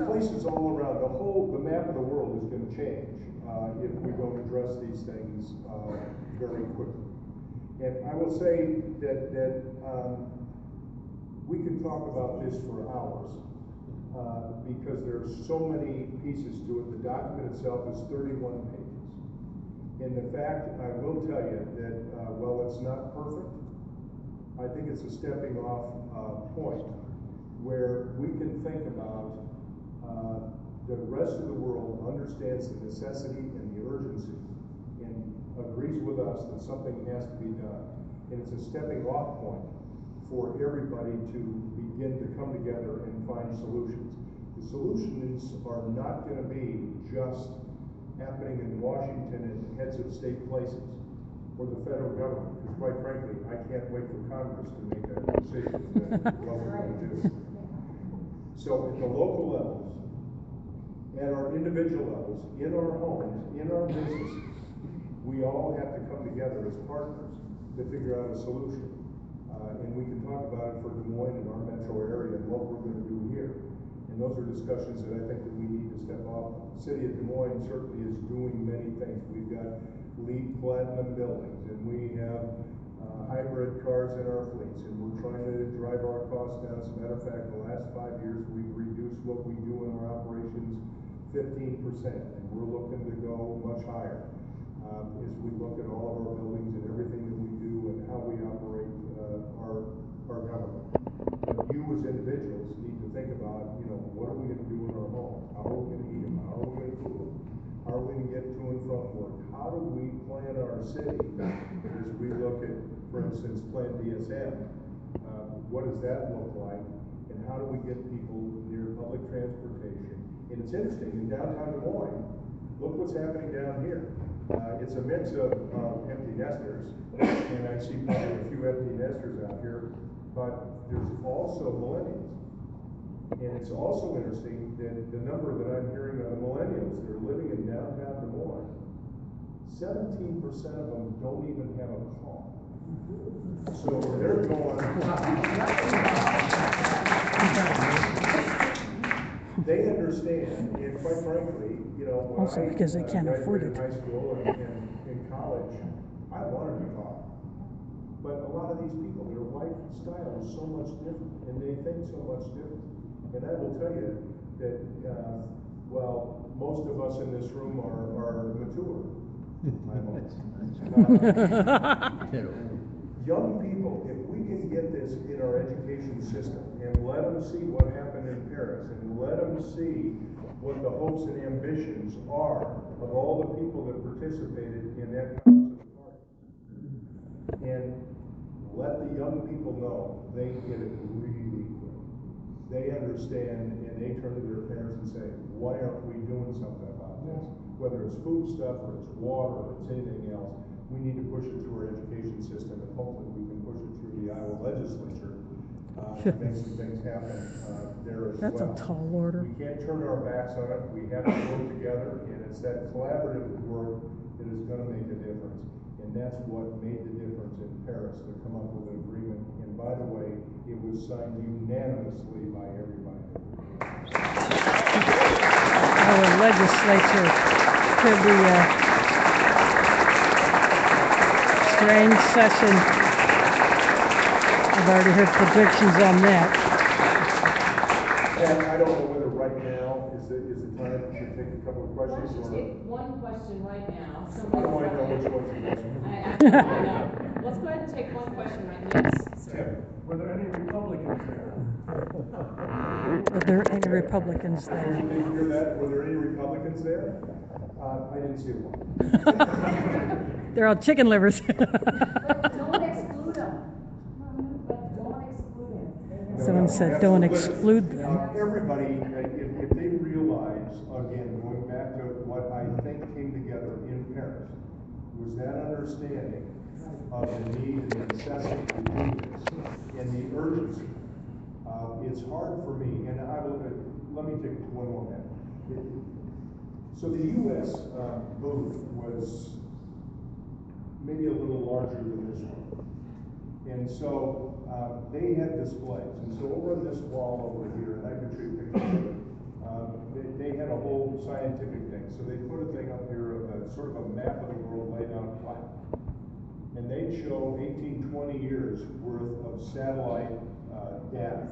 places all around. The map of the world is going to change if we don't address these things very quickly. And I will say that we can talk about this for hours because there are so many pieces to it. The document itself is 31 pages. And the fact, I will tell you that while it's not perfect, I think it's a stepping off point where we can think about the rest of the world understands the necessity and the urgency and agrees with us that something has to be done. And it's a stepping off point for everybody to begin to come together and find solutions. The solutions are not going to be just happening in Washington and heads of state places or the federal government, because quite frankly, I can't wait for Congress to make a decision that what we're going to do. So at the local levels, at our individual levels, in our homes, in our businesses, we all have to come together as partners to figure out a solution. And we can talk about it for Des Moines and our metro area and what we're going to do here. And those are discussions that I think that we need to step off. The city of Des Moines certainly is doing many things. We've got LEED platinum buildings, and we have hybrid cars in our fleets, and we're trying to drive our costs down. As a matter of fact, the last 5 years, we've reduced what we do in our operations 15%, and we're looking to go much higher as we look at all of our buildings and everything that we do and how we operate our government. But you as individuals need to think about, you know, what are we going to do in our homes? How are we going to eat them? How are we going to cool them? How are we going to get to and from work? How do we plan our city as we look at, for instance, Step DSM? What does that look like? And how do we get people near public transportation? And it's interesting, in downtown Des Moines, look what's happening down here. It's a mix of empty nesters, and I see probably a few empty nesters out here, but there's also millennials. And it's also interesting that the number that I'm hearing of the millennials that are living in downtown Des Moines, 17% of them don't even have a car. So they're going. They understand, and quite frankly, you know, when Also because they can't afford graduated it. high school and in college, I wanted to talk. But a lot of these people, their lifestyle is so much different, and they think so much different. And I will tell you that, well, most of us in this room are mature. Young people, if we can get this in our education system and let them see what happened in Paris and let them see what the hopes and ambitions are of all the people that participated in that Conference of the Parties, and let the young people know they get it really quick. They understand and they turn to their parents and say, why aren't we doing something about this? Whether it's food stuff or it's water or it's anything else, we need to push it through our education system, and hopefully we can push it through the Iowa legislature to make some things happen there as That's well. a tall order. We can't turn our backs on it. We have to work together, and it's that collaborative work that is going to make a difference. And that's what made the difference in Paris to come up with an agreement. And by the way, it was signed unanimously by everybody. Our legislature could be a strange session. I've already heard predictions on that. And I don't know whether right now is the time to take a couple of Why don't questions. you take one question right now? How do I know which one's the best one? I don't know. Let's go ahead and take one question right now. Yes, sir. Tim, were there any Republicans there? Were there any Republicans Did there? you hear that? Were there any Republicans there? I didn't see one. They're all chicken livers. But don't exclude them. But don't exclude them. Someone said, don't exclude them. Everybody, if they realize, again, going back to what I think came together in Paris, was that understanding of the need and the necessity to do this, and the urgency. It's hard for me, and I will, let me take one more minute. So the U.S. booth was maybe a little larger than this one. And so they had displays. And so over on this wall over here, and I can show you pictures of it, they had a whole scientific thing. So they put a thing up here of a sort of a map of the world laid out flat. And they'd show 18, 20 years worth of satellite data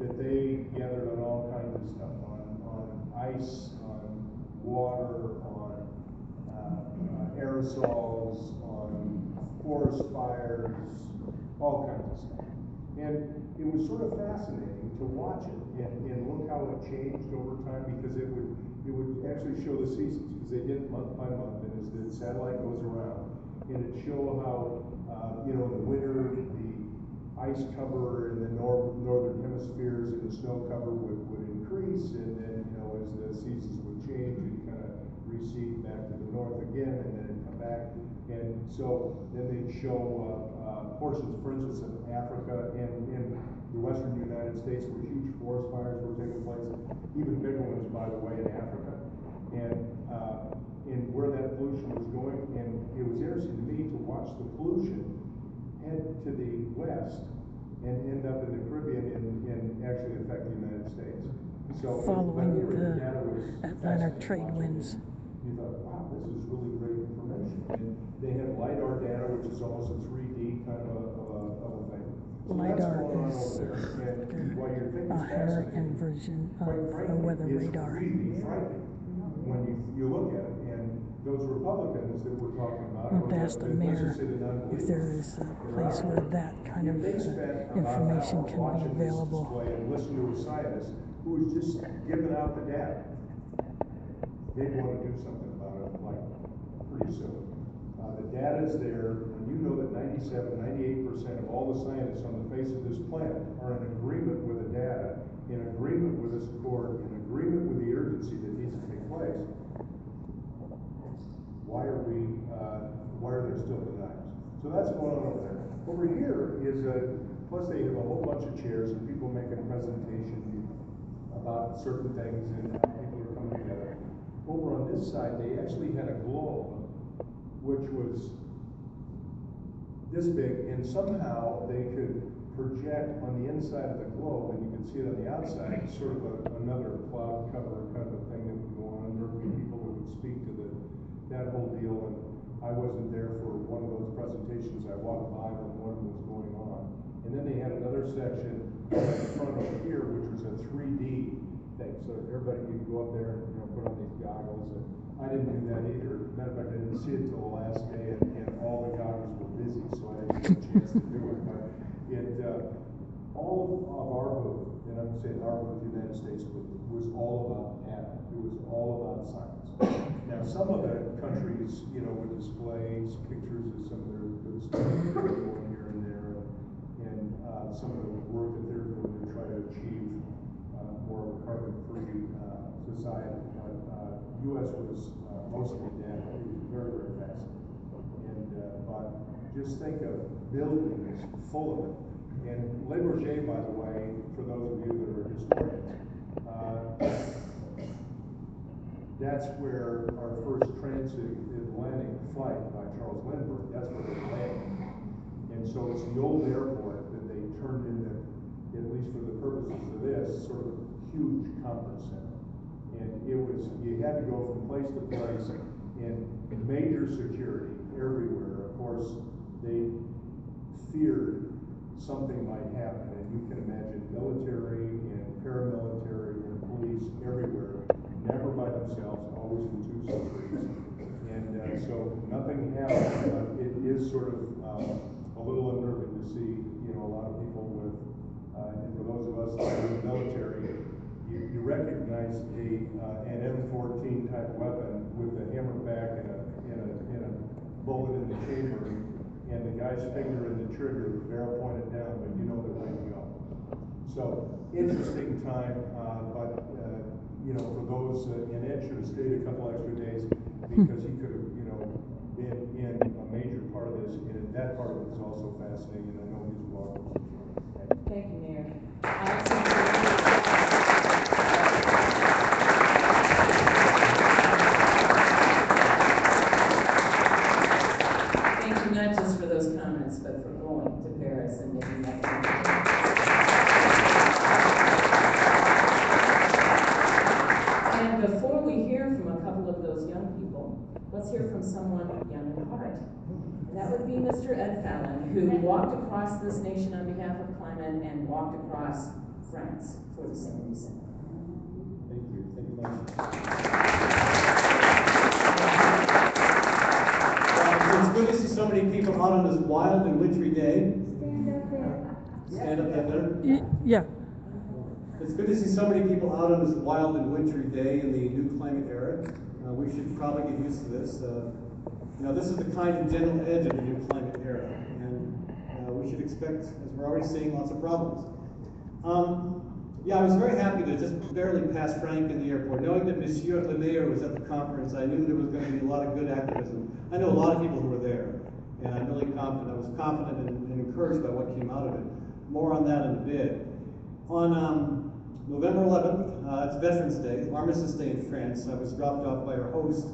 that they gathered on all kinds of stuff, on ice, on water, on aerosols, on forest fires, all kinds of stuff. And it was sort of fascinating to watch it and look how it changed over time, because it would actually show the seasons, because they did it month by month, and as the satellite goes around, and it'd show how, in the winter, the ice cover in the northern hemispheres and the snow cover would increase, and then, as the seasons would change, it'd kind of recede back to the north again, and then it'd come back. And so then they'd show portions, for instance, of Africa and in the western United States, where huge forest fires were taking place, even bigger ones, by the way, in Africa, and where that pollution was going. And it was interesting to me to watch the pollution head to the west and end up in the Caribbean and actually affect the United States. So Following the the data was Atlantic trade winds. You thought, wow, this is really great information. And they had LiDAR data, which is almost a 3D kind of a thing. So LiDAR that's is going on over there. And while you think a it's higher fascinating, end version quite of a frankly, weather it's radar. really frightening when you look at it. And those Republicans that we're talking about, I'll ask the mayor if there is a place where that kind of information can be available. And listen to a scientist who is just giving out the data. They'd want to do something about it, like, pretty soon. The data is there. When you know that 97, 98% of all the scientists on the face of this planet are in agreement with the data, in agreement with this accord, in agreement with the urgency that needs to take place, why are there still denials? So that's going on over there. Over here is plus they have a whole bunch of chairs and people making presentations about certain things and how people are coming together. Over on this side, they actually had a globe, which was this big, and somehow they could project on the inside of the globe, and you could see it on the outside, sort of another cloud cover kind of a thing that would go on. There would be people that would speak to that whole deal, and I wasn't there for one of those presentations. I walked by when one was going on. And then they had another section at the front over here, which was a 3D thing. So everybody could go up there and put on these goggles. And I didn't do that either. Matter of fact, I didn't see it till the last day, and all the goggles were busy, so I didn't get a chance to do it. But all of our booth, and I'm saying our booth, the United States booth, was all about atom. It was all about science. Now, some of the countries, would display pictures of some of their good stuff that they're doing here and there, and some of the work that they're doing to try to achieve more of a carbon-free society. But U.S. was mostly data. It was very, very fast. And but just think of buildings full of it. And Le Bourget, by the way, for those of you that are historians, that's where our first transatlantic flight by Charles Lindbergh, that's where they landed. And so it's the old airport that they turned into, at least for the purposes of this, sort of a huge conference center. And you had to go from place to place, and major security everywhere. Of course, they feared something might happen, and you can imagine military and paramilitary and police everywhere, never by themselves, always in two sections. And so nothing happened, but it is sort of a little unnerving to see, a lot of people with, and for those of us that are in the military, you recognize an M14 type weapon with a hammer back and a bullet in the chamber, and the guy's finger in the trigger, the barrel pointed down, but they're ready to go. So, interesting time, but for those, and Ed should have stayed a couple extra days because he could have, been in a major part of this, and that part of it is also fascinating, and I know he's welcome. Thank you, Mayor. Thank you not just for those comments, but for going to Paris and making that connection. And before we hear from a couple of those young people, let's hear from someone young in heart. And that would be Mr. Ed Fallon, who walked across this nation on behalf of climate and walked across France for the same reason. Thank you. Thank you very much. It's good to see so many people out on this wild and wintry day. Stand up there. Yeah. It's good to see so many people out on this wild and wintry day in the new climate era. We should probably get used to this. This is the kind of gentle edge of the new climate era, and we should expect, as we're already seeing, lots of problems. I was very happy to just barely pass Frank in the airport. Knowing that Monsieur le Mayor was at the conference, I knew there was going to be a lot of good activism. I know a lot of people who were there, and I'm really confident. I was confident and encouraged by what came out of it. More on that in a bit. On November 11th, it's Veterans Day, Armistice Day in France. I was dropped off by our host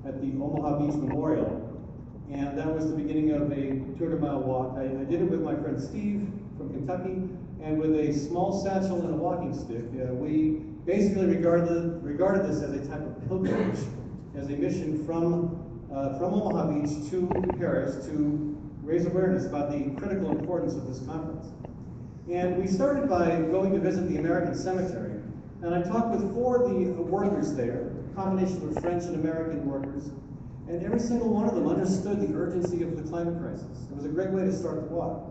at the Omaha Beach Memorial, and that was the beginning of a 200-mile walk. I did it with my friend Steve from Kentucky, and with a small satchel and a walking stick. We basically regarded this as a type of pilgrimage, as a mission from Omaha Beach to Paris to raise awareness about the critical importance of this conference. And we started by going to visit the American Cemetery, and I talked with 4 of the workers there, a combination of French and American workers, and every single one of them understood the urgency of the climate crisis. It was a great way to start the walk.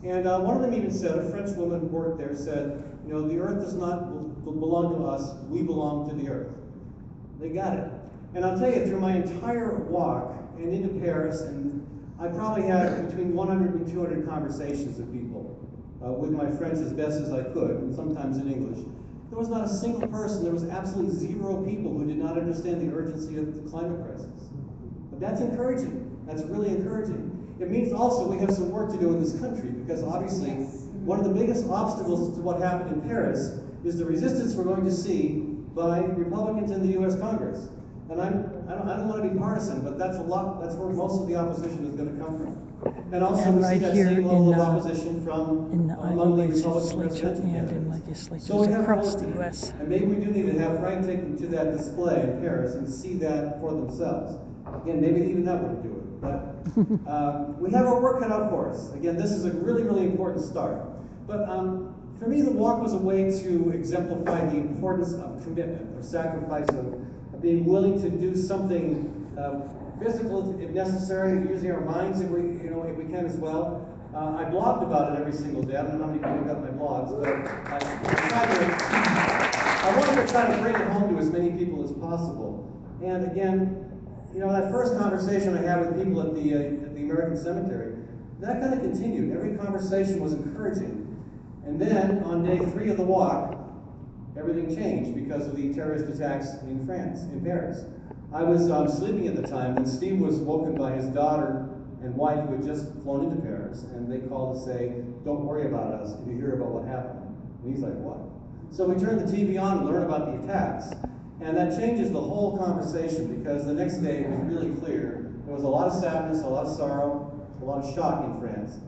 And one of them even said, a French woman who worked there said, the earth does not belong to us, we belong to the earth. They got it. And I'll tell you, through my entire walk and into Paris, and I probably had between 100 and 200 conversations with people, with my French as best as I could, and sometimes in English. There was not a single person, there was absolutely 0 people who did not understand the urgency of the climate crisis. But that's encouraging. That's really encouraging. It means also we have some work to do in this country, because obviously one of the biggest obstacles to what happened in Paris is the resistance we're going to see by Republicans in the U.S. Congress. And I don't want to be partisan, but that's where most of the opposition is going to come from. And also And we see right that here same level of in opposition from in the among the Iowa Republican legislature presidential and in candidates. legislatures So we have across work to the do. U.S. And maybe we do need to have Frank take them to that display in Paris and see that for themselves. Again, maybe even that wouldn't do it, but we have our work cut out for us. Again, this is a really, really important start. But for me, the walk was a way to exemplify the importance of commitment, of sacrifice, of being willing to do something physical if necessary, using our minds if we can as well. I blogged about it every single day. I don't know how many people got my blogs, but I wanted to try to bring it home to as many people as possible. And again, that first conversation I had with people at the American Cemetery, that kind of continued. Every conversation was encouraging. And then on day 3 of the walk, everything changed because of the terrorist attacks in France, in Paris. I was sleeping at the time when Steve was woken by his daughter and wife who had just flown into Paris, and they called to say, "Don't worry about us, did you hear about what happened?" And he's like, "What?" So we turned the TV on and learned about the attacks, and that changes the whole conversation because the next day it was really clear. There was a lot of sadness, a lot of sorrow, a lot of shock in France.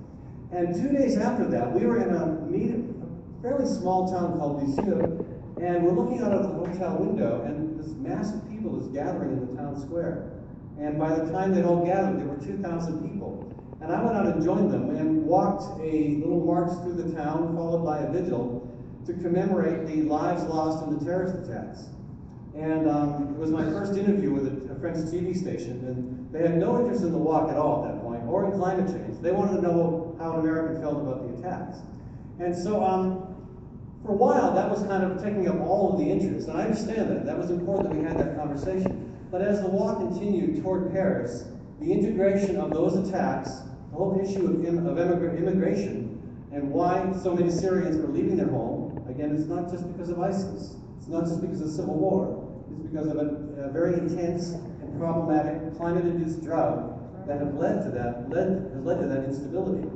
And 2 days after that, we were in a fairly small town called Lisieux, and we're looking out of the hotel window, and this mass of people is gathering in the town square. And by the time they'd all gathered, there were 2,000 people. And I went out and joined them and walked a little march through the town, followed by a vigil, to commemorate the lives lost in the terrorist attacks. And it was my first interview with a French TV station, and they had no interest in the walk at all at that point, or in climate change. They wanted to know how an American felt about the attacks. And so for a while, that was kind of taking up all of the interest, and I understand that. That was important that we had that conversation. But as the walk continued toward Paris, the integration of those attacks, the whole issue of immigration, and why so many Syrians are leaving their home, again, it's not just because of ISIS. It's not just because of civil war. It's because of a very intense and problematic climate-induced drought that has led to that instability.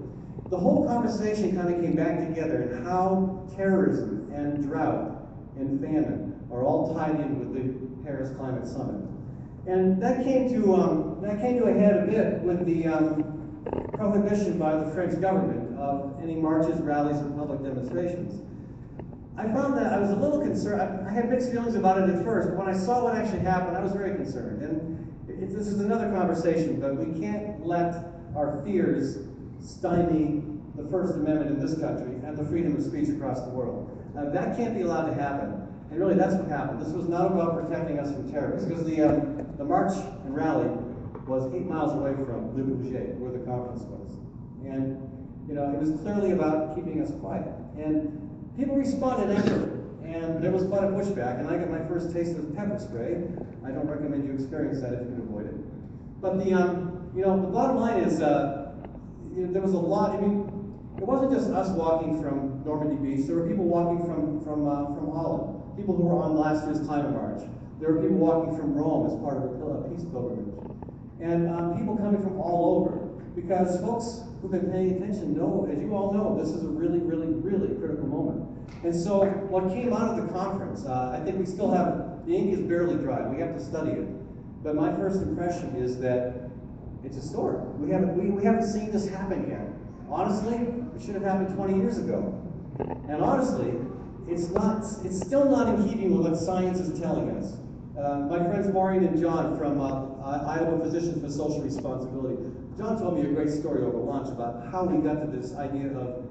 The whole conversation kind of came back together in how terrorism and drought and famine are all tied in with the Paris Climate Summit. And that came to a head a bit with the prohibition by the French government of any marches, rallies, or public demonstrations. I found that I was a little concerned. I had mixed feelings about it at first, but when I saw what actually happened, I was very concerned. And this is another conversation, but we can't let our fears stymie the First Amendment in this country and the freedom of speech across the world. That can't be allowed to happen. And really, that's what happened. This was not about protecting us from terrorists, because the march and rally was 8 miles away from Le Bourget, where the conference was. And it was clearly about keeping us quiet. And people responded angrily, and there was quite a pushback, and I got my first taste of pepper spray. I don't recommend you experience that if you can avoid it. But the bottom line is, there was a lot. I mean, it wasn't just us walking from Normandy Beach. There were people walking from Holland, people who were on last year's climate march. There were people walking from Rome as part of a peace pilgrimage, and people coming from all over. Because folks who've been paying attention know, as you all know, this is a really, really, really critical moment. And so what came out of the conference, I think we still have, the ink is barely dry. We have to study it. But my first impression is that it's historic. We haven't seen this happen yet. Honestly, it should have happened 20 years ago. And honestly, it's still not in keeping with what science is telling us. My friends Maureen and John from Iowa Physicians for Social Responsibility, John told me a great story over lunch about how we got to this idea of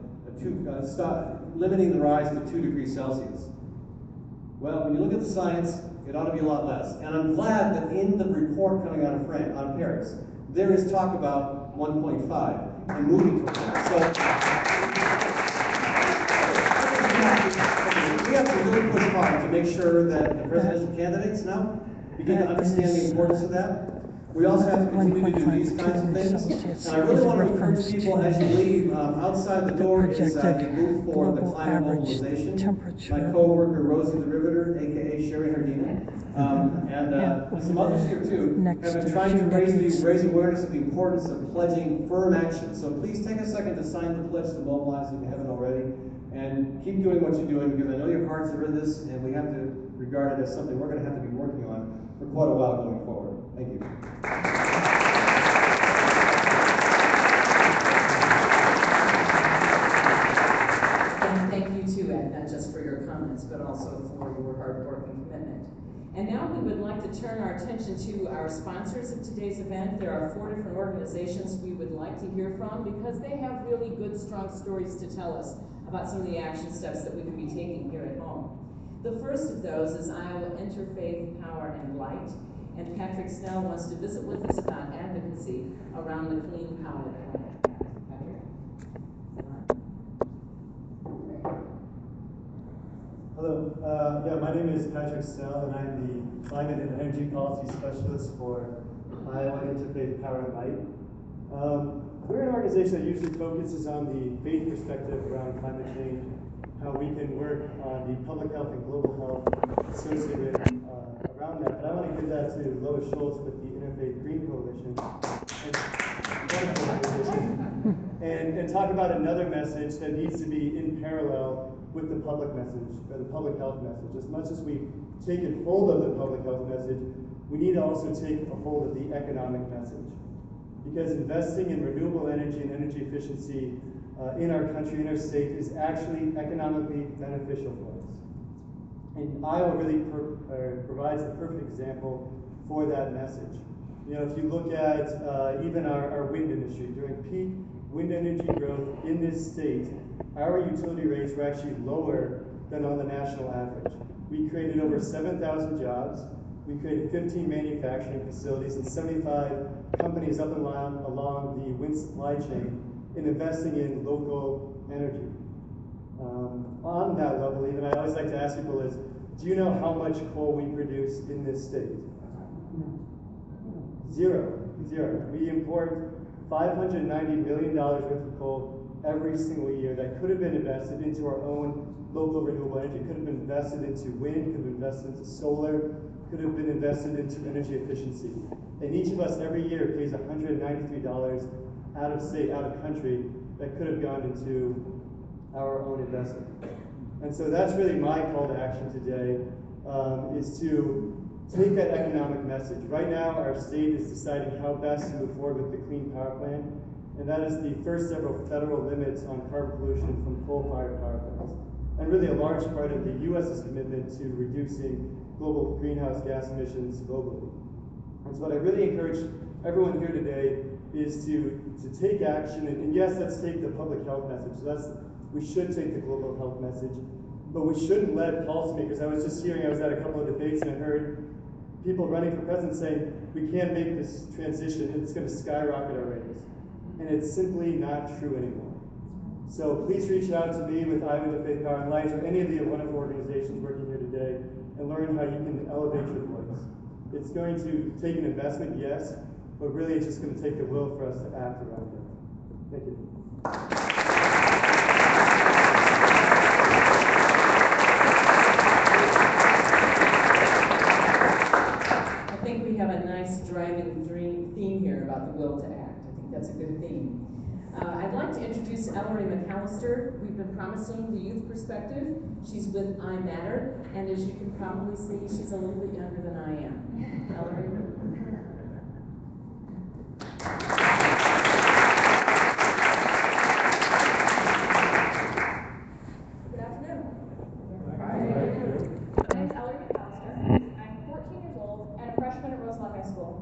limiting the rise to 2 degrees Celsius. Well, when you look at the science, it ought to be a lot less. And I'm glad that in the report coming out of Paris, there is talk about 1.5 and moving toward that. So we have to really push hard to make sure that the presidential candidates now begin to understand the importance of that. We also have to continue to do these kinds of things. And I really want to encourage people as you leave, outside the door is the booth for the climate mobilization. My co-worker Rosie the Riveter, aka Sherry Hardina, and some others here too, have been trying to raise awareness of the importance of pledging firm action. So please take a second to sign the pledge to mobilize if you haven't already. And keep doing what you're doing, because I know your hearts are in this, and we have to regard it as something we're going to have to be working on for quite a while going forward. Thank you. And thank you too, Ed, not just for your comments, but also for your hard work and commitment. And now we would like to turn our attention to our sponsors of today's event. There are 4 different organizations we would like to hear from because they have really good, strong stories to tell us about some of the action steps that we can be taking here at home. The first of those is Iowa Interfaith Power and Light, and Patrick Snell wants to visit with us about advocacy around the Clean Power Plan. Patrick? Hello, my name is Patrick Snell, and I'm the Climate and Energy Policy Specialist for Iowa Interfaith Power and Light. We're an organization that usually focuses on the faith perspective around climate change, how we can work on the public health and global health associated around that. But I want to give that to Lois Schultz with the Interfaith Green Coalition and talk about another message that needs to be in parallel with the public message, or the public health message. As much as we take hold of the public health message, we need to also take a hold of the economic message. Because investing in renewable energy and energy efficiency in our country, in our state, is actually economically beneficial for us. And Iowa really provides the perfect example for that message. You know, if you look at even our wind industry, during peak wind energy growth in this state, our utility rates were actually lower than on the national average. We created over 7,000 jobs. We created 15 manufacturing facilities and 75 companies up and along the wind supply chain in investing in local energy. On that level, even, I always like to ask people is, do you know how much coal we produce in this state? Zero. We import $590 million worth of coal every single year that could have been invested into our own local renewable energy, could have been invested into wind, could have been invested into solar, could have been invested into energy efficiency. And each of us every year pays $193 out of state, out of country, that could have gone into our own investment. And so that's really my call to action today, is to take that economic message. Right now, our state is deciding how best to move forward with the Clean Power Plan, and that is the first ever federal limits on carbon pollution from coal-fired power plants, and really a large part of the U.S.'s commitment to reducing global greenhouse gas emissions globally. And so what I really encourage everyone here today is to take action, and yes, let's take the public health message. So we should take the global health message, but we shouldn't let policymakers. I was just hearing, I was at a couple of debates and I heard people running for president saying, we can't make this transition, it's going to skyrocket our rates. And it's simply not true anymore. So please reach out to me with Iowa Interfaith Power and Light or any of the wonderful organizations working here today and learn how you can elevate your voice. It's going to take an investment, yes, but really it's just going to take the will for us to act around it. Thank you. I think we have a nice driving theme here about the will to act. I think that's a good theme. I'd like to introduce Ellery McAllister. We've been promising the youth perspective. She's with I Matter, and as you can probably see, she's a little bit younger than I am. Ellery. Good afternoon. My name is Ellery McAllister. I'm 14 years old and a freshman at Roosevelt High School.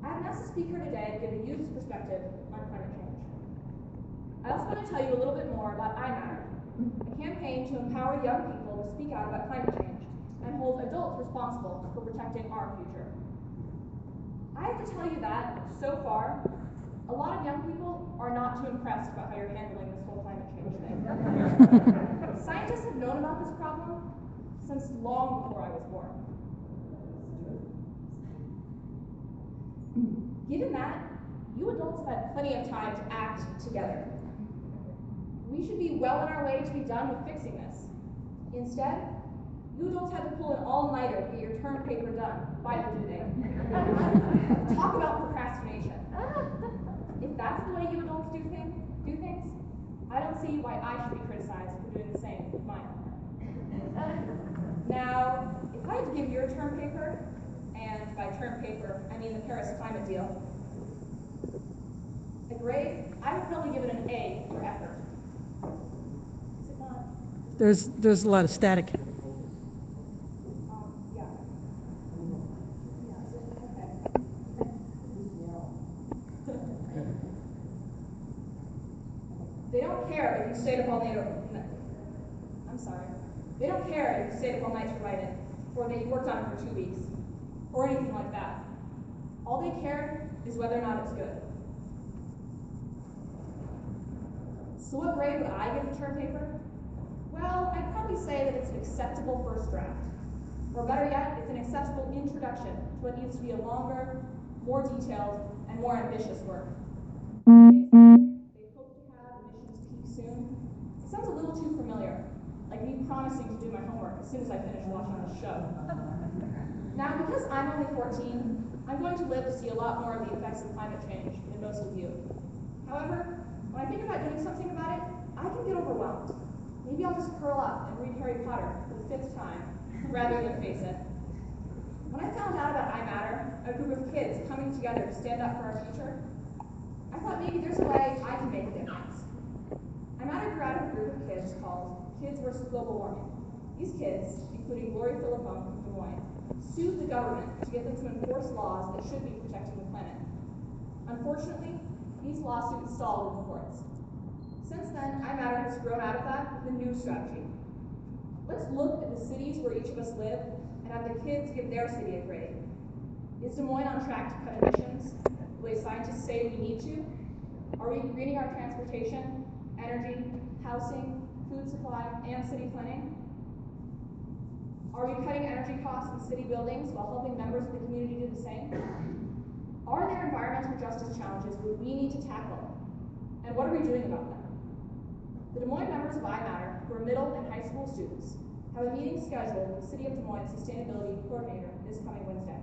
I've been asked to speak here today to give a youth's perspective on climate change. I also want to tell you a little bit more about I Matter, a campaign to empower young people to speak out about climate change and hold adults responsible for protecting our future. I have to tell you that, so far, a lot of young people are not too impressed about how you're handling this whole climate change thing. Scientists have known about this problem since long before I was born. Given that, you adults have had plenty of time to act together. We should be well on our way to be done with fixing this. Instead, you adults had to pull an all-nighter to get your term paper done by the due date. Talk about procrastination. If that's the way you adults do things, I don't see why I should be criticized for doing the same with mine. Now, if I had to give your term paper, and by term paper, I mean the Paris climate deal. A grade, I would probably give it an A for effort. Is it not? There's a lot of static. Yeah. Yeah, is it? Okay. They don't care if you stayed up all night. I'm sorry. They don't care if you stayed up all night to write it, or that you worked on it for 2 weeks, or anything like that. All they care is whether or not it's good. So what grade would I give the term paper? Well, I'd probably say that it's an acceptable first draft. Or better yet, it's an acceptable introduction to what needs to be a longer, more detailed, and more ambitious work. They hope to have emissions peak soon. It sounds a little too familiar, like me promising to do my homework as soon as I finish watching the show. Now, because I'm only 14, I'm going to live to see a lot more of the effects of climate change than most of you. However, when I think about doing something about it, I can get overwhelmed. Maybe I'll just curl up and read Harry Potter for the 5th time, rather than face it. When I found out about I Matter, a group of kids coming together to stand up for our future, I thought maybe there's a way I can make a difference. I Matter grew out of a group of kids called Kids vs. Global Warming. These kids, including Lori Philippone from Des Moines, sued the government to get them to enforce laws that should be protecting the planet. Unfortunately, these lawsuits stalled in the courts. Since then, I Matter has grown out of that with a new strategy. Let's look at the cities where each of us live and have the kids give their city a grade. Is Des Moines on track to cut emissions the way scientists say we need to? Are we greening our transportation, energy, housing, food supply, and city planning? Are we cutting energy costs in city buildings while helping members of the community do the same? Are there environmental justice challenges that we need to tackle? And what are we doing about them? The Des Moines members of I Matter, who are middle and high school students, have a meeting scheduled with the City of Des Moines Sustainability Coordinator this coming Wednesday.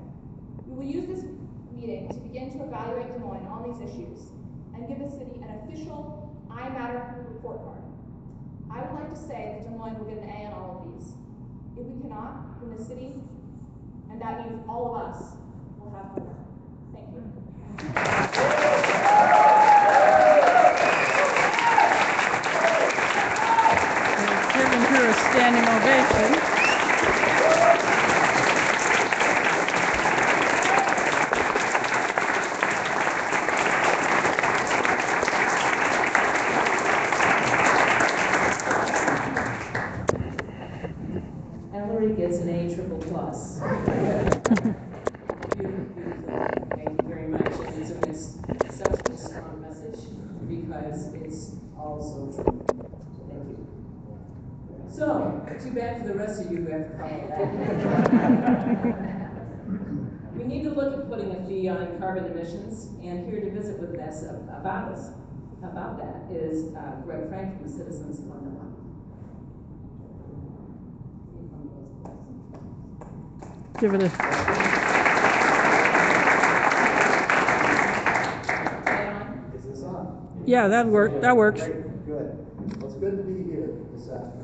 We will use this meeting to begin to evaluate Des Moines on these issues and give the city an official I Matter report card. I would like to say that Des Moines will get an A on all of these. If we cannot, then the city, and that means all of us, will have homework. Thank you. Given her a standing ovation. Ellery gets an A triple plus. Beautiful. Thank you very much. And it's such a strong message because it's all so true. Thank you. So, too bad for the rest of you who have to follow that. We need to look at putting a fee on carbon emissions, and here to visit with us about that is Greg Frank from Citizens London Law. Give it a. Is this on? Yeah, that worked. That works. Great, good. Well, it's good to be here this afternoon.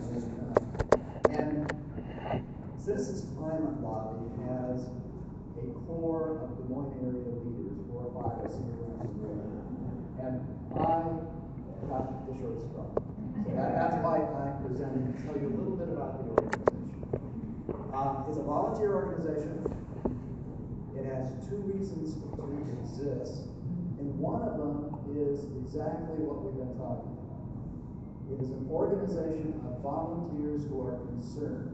And Citizens Climate Lobby has a core of Des Moines area leaders, 4 or 5 I see around the room. And I got the short straw. So that's why I'm presenting to tell you a little bit about the organization. It's a volunteer organization. It has 2 reasons to exist, and one of them is exactly what we've been talking about. It is an organization of volunteers who are concerned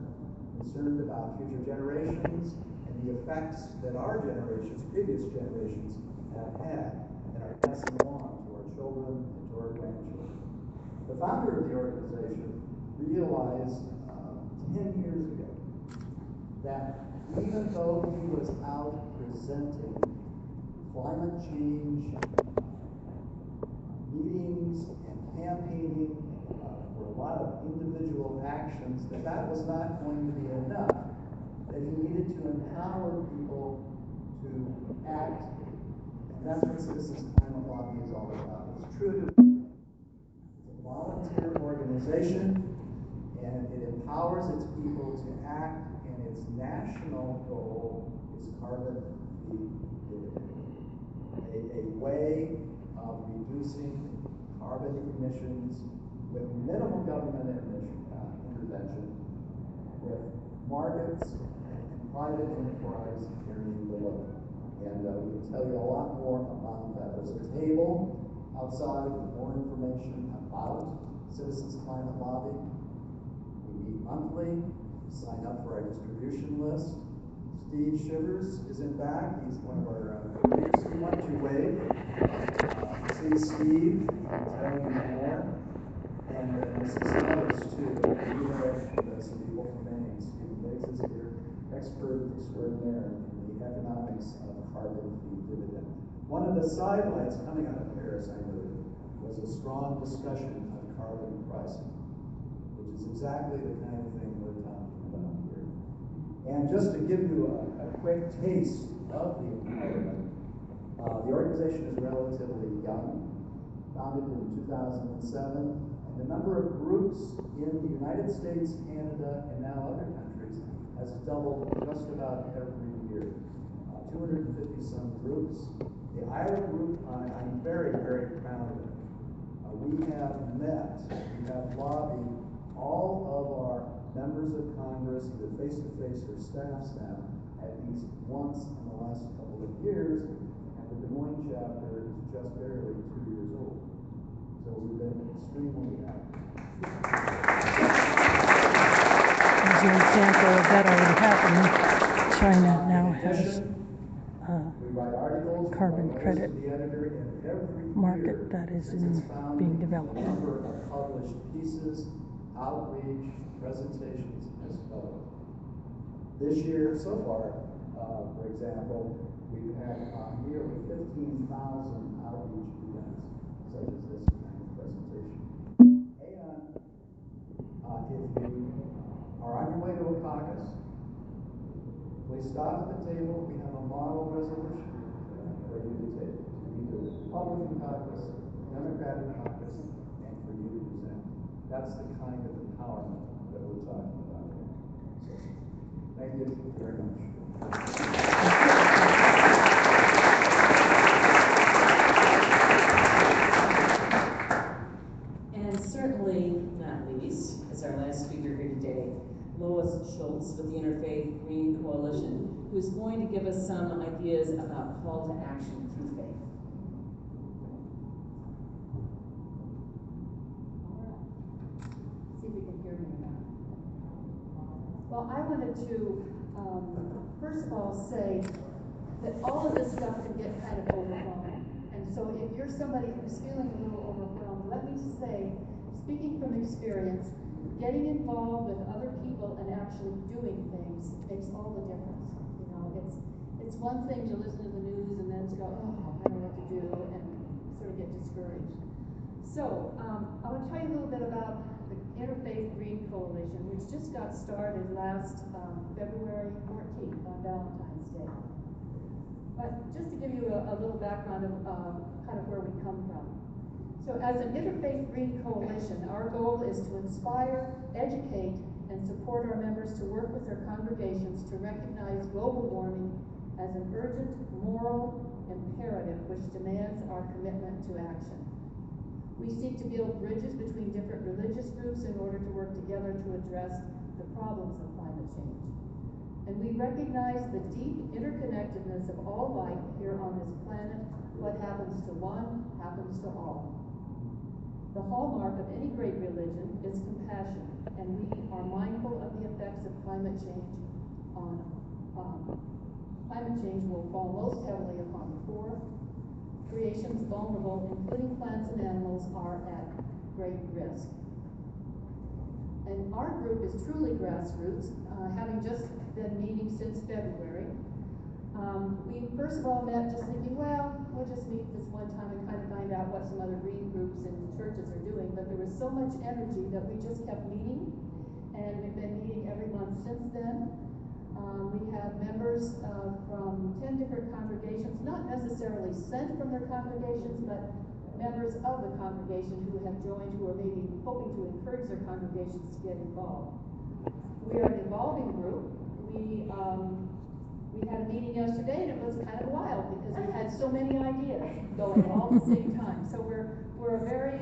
about future generations and the effects that our generations, previous generations, have had and are passing on to our children and to our grandchildren. The founder of the organization realized 10 years ago that even though he was out presenting climate change meetings and campaigning for a lot of individual actions, that was not going to be enough, that he needed to empower people to act, and that's what Citizens Climate Lobby is all about. It's true to it's a volunteer organization, and it empowers its people to act, and its national goal is carbon fee dividend, a way of reducing carbon emissions with minimal government intervention, with markets and private enterprise carrying the load. And we can tell you a lot more about that. There's a table outside with more information about Citizens Climate Lobby. We meet monthly. Sign up for our distribution list. Steve Shivers is in back. He's one of our leaders. Why don't you wave? See Steve, tell you more. And this is some others too. You know, some people from Maine. Steve Biggs is here, expert extraordinaire in the economics of carbon fee dividend. One of the sidelights coming out of Paris, I noted, was a strong discussion of carbon pricing, which is exactly the kind of thing we're talking about here. And just to give you a quick taste of the environment, the organization is relatively young, founded in 2007, and the number of groups in the United States, Canada, and now other countries has doubled just about every year. 250 some groups. The IRA group, I'm very, very proud of it. We have met, we have lobbied all of our members of Congress, either face-to-face or staff, at least once in the last couple of years, and the Des Moines chapter is just barely 2 years old. So we've been extremely active. As an example of that already happened, China now has carbon credit market that is being developed. A number of published pieces, outreach, presentations as well. This year, so far, for example, we've had nearly 15,000 outreach events, such as this kind of presentation. And if you are on your way to a caucus, please stop at the table. We have a model resolution for you to take. Either the Republican caucus, Democratic caucus, and for you to present. That's the kind of empowerment that we're talking about here. So, thank you very much. And certainly not least is our last speaker here today, Lois Schultz with the Interfaith Green Coalition, who is going to give us some ideas about call to action through faith. See if you can hear me now. Well, I wanted to, first of all, say that all of this stuff can get kind of overwhelming. And so if you're somebody who's feeling a little overwhelmed, let me say, speaking from experience, getting involved with other people and actually doing things makes all the difference. You know, it's one thing to listen to the news and then to go, oh, I don't know what to do, and sort of get discouraged. So I want to tell you a little bit about the Interfaith Green Coalition, which just got started last February 14th on Valentine's Day. But just to give you a little background of kind of where we come from. So as an Interfaith Green Coalition, our goal is to inspire, educate, and support our members to work with their congregations to recognize global warming as an urgent moral imperative which demands our commitment to action. We seek to build bridges between different religious groups in order to work together to address the problems of climate change. And we recognize the deep interconnectedness of all life here on this planet. What happens to one happens to all. The hallmark of any great religion is compassion, and we are mindful of the effects of climate change on climate change will fall most heavily upon the poor. Creations vulnerable, including plants and animals, are at great risk. And our group is truly grassroots, having just been meeting since February. We first of all met just thinking, well, we'll just meet this one time and kind of find out what some other green groups and churches are doing, but there was so much energy that we just kept meeting, and we've been meeting every month since then. We have members from 10 different congregations, not necessarily sent from their congregations, but members of the congregation who have joined, who are maybe hoping to encourage their congregations to get involved. We are an evolving group. We We had a meeting yesterday, and it was kind of wild because we had so many ideas going all at the same time. So we're a very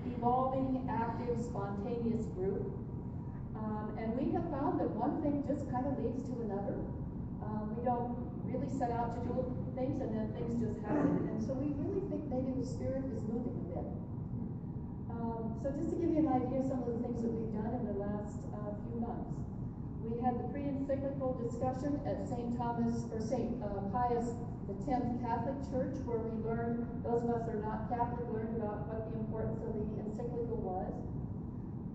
evolving, active, spontaneous group. And we have found that one thing just kind of leads to another. We don't really set out to do things, and then things just happen. And so we really think maybe the spirit is moving a bit. So just to give you an idea of some of the things that we've done in the last few months. We had the pre-encyclical discussion at St. Thomas, or St. Pius X Catholic Church, where we learned, those of us that are not Catholic, learned about what the importance of the encyclical was.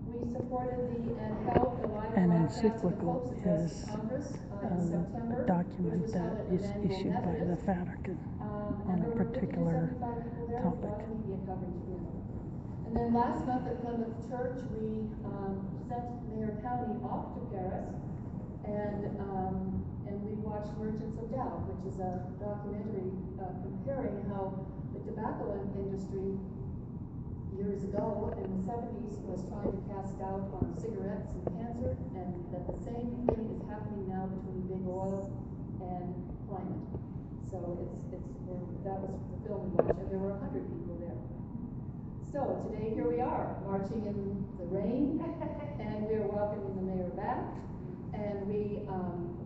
We supported and held the live An broadcast of the encyclical Pope's address is to Congress in a September, document which was that held at is Emmanuel issued by the Methodist. Vatican on And a there were 50 to particular 75 people there, with a lot topic. of media coverage in it. And then last month at Plymouth Church, we sent Mayor County off to Paris, and we watched Merchants of Doubt, which is a documentary comparing how the tobacco industry years ago in the 70s was trying to cast doubt on cigarettes and cancer, and that the same thing is happening now between big oil and climate. So that was the film we watched, and there were 100 people there. So today here we are, marching in the rain, and we are welcoming the mayor back. And we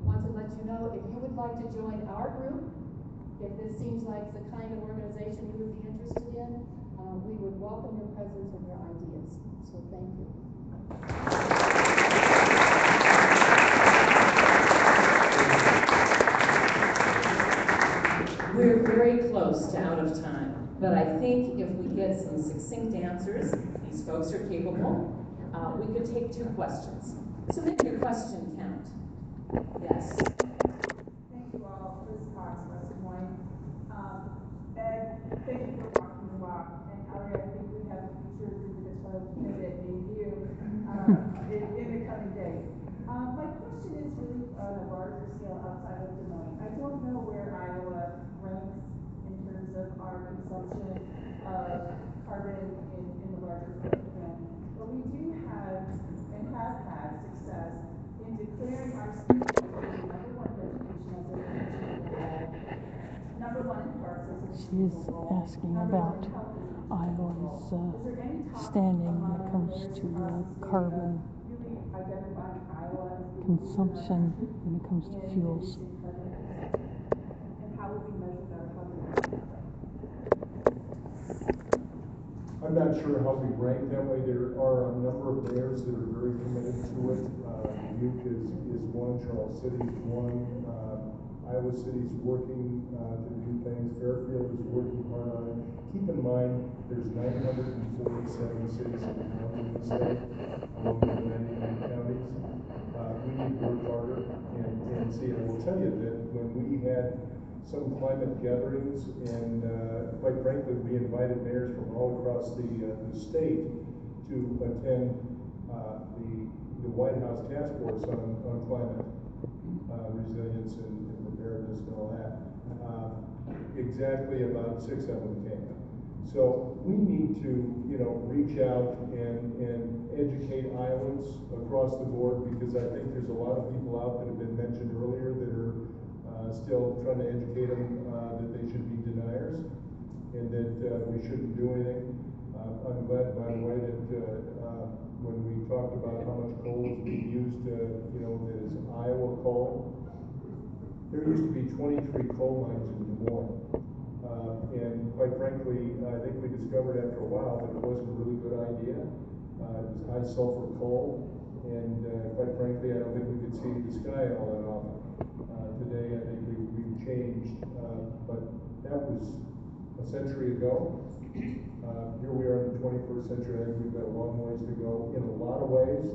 want to let you know, if you would like to join our group, if this seems like the kind of organization you would be interested in, we would welcome your presence and your ideas. So thank you. We're very close to out of time, but I think if we get some succinct answers, these folks are capable, we could take 2 questions. So make your question count. Yes. Thank you all. Liz Cox, West Des Moines. Ed, thank you for walking the walk. And Elliot, I think we have a future group that's going to make a debut in the coming days. My question is really on a larger scale outside of Des Moines. I don't know where Iowa ranks in terms of our consumption of carbon in the larger footprint, but we do have and have had success in declaring our state as the #1 vegetation as a #1 in parks as a She is asking about Iowa's standing when it comes to carbon consumption when it comes to fuels. And how will we measure that, or how do we measure that? I'm not sure how we rank that way. There are a number of mayors that are very committed to it. Dubuque is one, Charles City is one, Iowa City's working to do things, Fairfield is working hard on it. Keep in mind, there's 947 cities in the state, along with 99 counties. We need to work harder and see. I will tell you that when we had some climate gatherings, and quite frankly, we invited mayors from all across the state to attend the White House Task Force on climate resilience and preparedness and all that. Exactly about 6 of them came. So we need to, reach out and educate Iowans across the board, because I think there's a lot of people out that have been mentioned earlier that are still trying to educate them that they should be deniers and that we shouldn't do anything. I'm glad, by the way, that when we talked about how much coal is being used, that is Iowa coal. There used to be 23 coal mines in Des Moines. And quite frankly, I think we discovered after a while that it wasn't a really good idea. It was high sulfur coal, and quite frankly, I don't think we could see the sky all that often. Today, I think we've changed, but that was a century ago. Here we are in the 21st century. I think we've got a long ways to go in a lot of ways,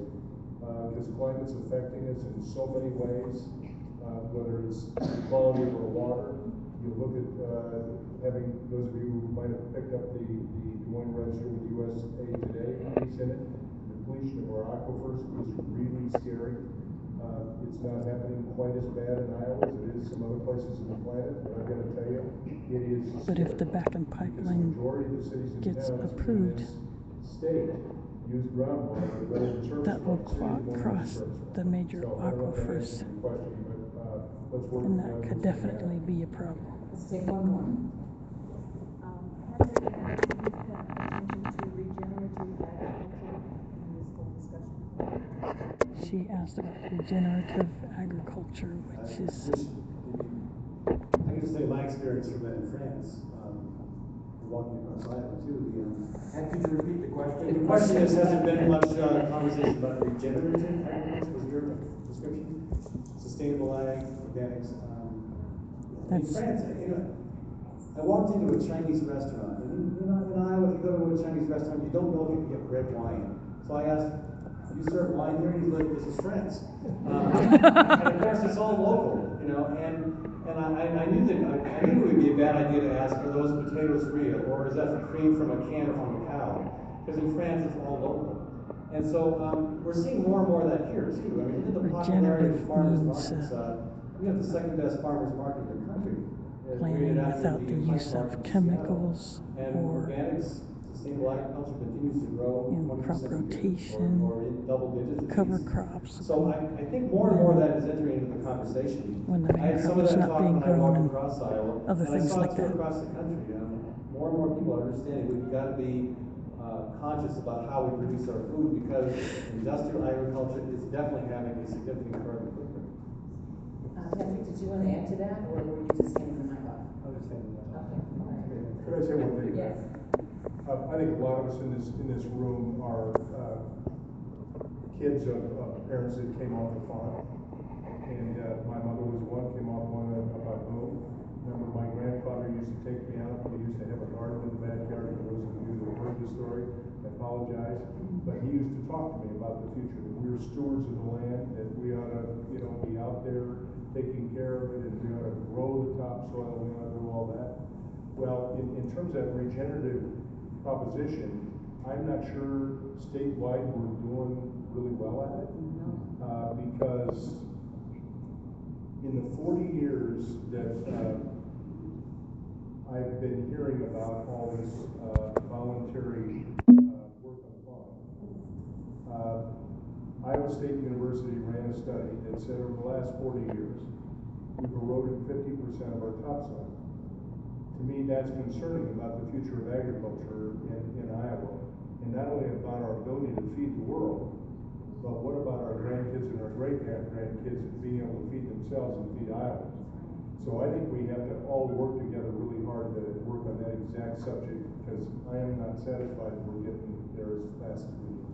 because climate's affecting us in so many ways, whether it's the quality of our water. You look at having, those of you who might have picked up the Des Moines Register with USA Today piece in it, the depletion of our aquifers is really scary. It's not happening quite as bad in Iowa as it is some other places on the planet, but I've got to tell you, it is scary. But if the Bakken pipeline gets approved, State use groundwater, that will cross the major aquifers. let's work And together. that could definitely be a problem. Let's take one more. Has there been any significant attention to regenerative agriculture in this whole discussion? She asked about regenerative agriculture, which is I can just say my experience from that in France, walking across Iowa too. And could you repeat the question? The question is, has there been much conversation about regenerative agriculture? Was your description? Sustainable ag, organics. In France, I walked into a Chinese restaurant, and in Iowa, if you go to a Chinese restaurant, you don't know if you can get red wine. So I asked, "Do you serve wine here?" And he's like, "This is France." And of course, it's all local, And I knew it would be a bad idea to ask, are those potatoes real, or is that cream from a can or from a cow? Because in France, it's all local. And so we're seeing more and more of that here too. I mean, look at the popularity of farmers markets. We have the second best farmers market in the country. planting without the use of chemicals or organics. Sustainable agriculture continues to grow crop rotation, or in double digits. cover crops. So I think more and more of that is entering into the conversation. When the I had some of crop is that not talk being when I walked grown across Iowa, other and I things saw like it too that. across the country. More and more people are understanding we've got to be conscious about how we produce our food, because industrial agriculture is definitely having a significant carbon footprint. Patrick, did you want to add to that, or were you just handing the mic off? I was just handing the mic off. Okay, all right. Could I say one thing? Yes. I think a lot of us in this room are kids of parents that came off the farm, and my mother was one, came off one about home. Remember, my grandfather used to take me out. We used to have a garden in the backyard. For those of you that heard the story, I apologize, but he used to talk to me about the future. That we were stewards of the land, that we ought to, be out there taking care of it, and we ought to grow the topsoil. We ought to do all that. Well, in terms of that regenerative proposition, I'm not sure statewide we're doing really well at it, because in the 40 years that I've been hearing about all this voluntary work on the farm, Iowa State University ran a study that said over the last 40 years, we've eroded 50% of our topsoil. To me, that's concerning about the future of agriculture in Iowa, and not only about our ability to feed the world, but what about our grandkids and our great-grandkids being able to feed themselves and feed Iowans? So I think we have to all work together really hard to work on that exact subject, because I am not satisfied we're getting there as fast as we need.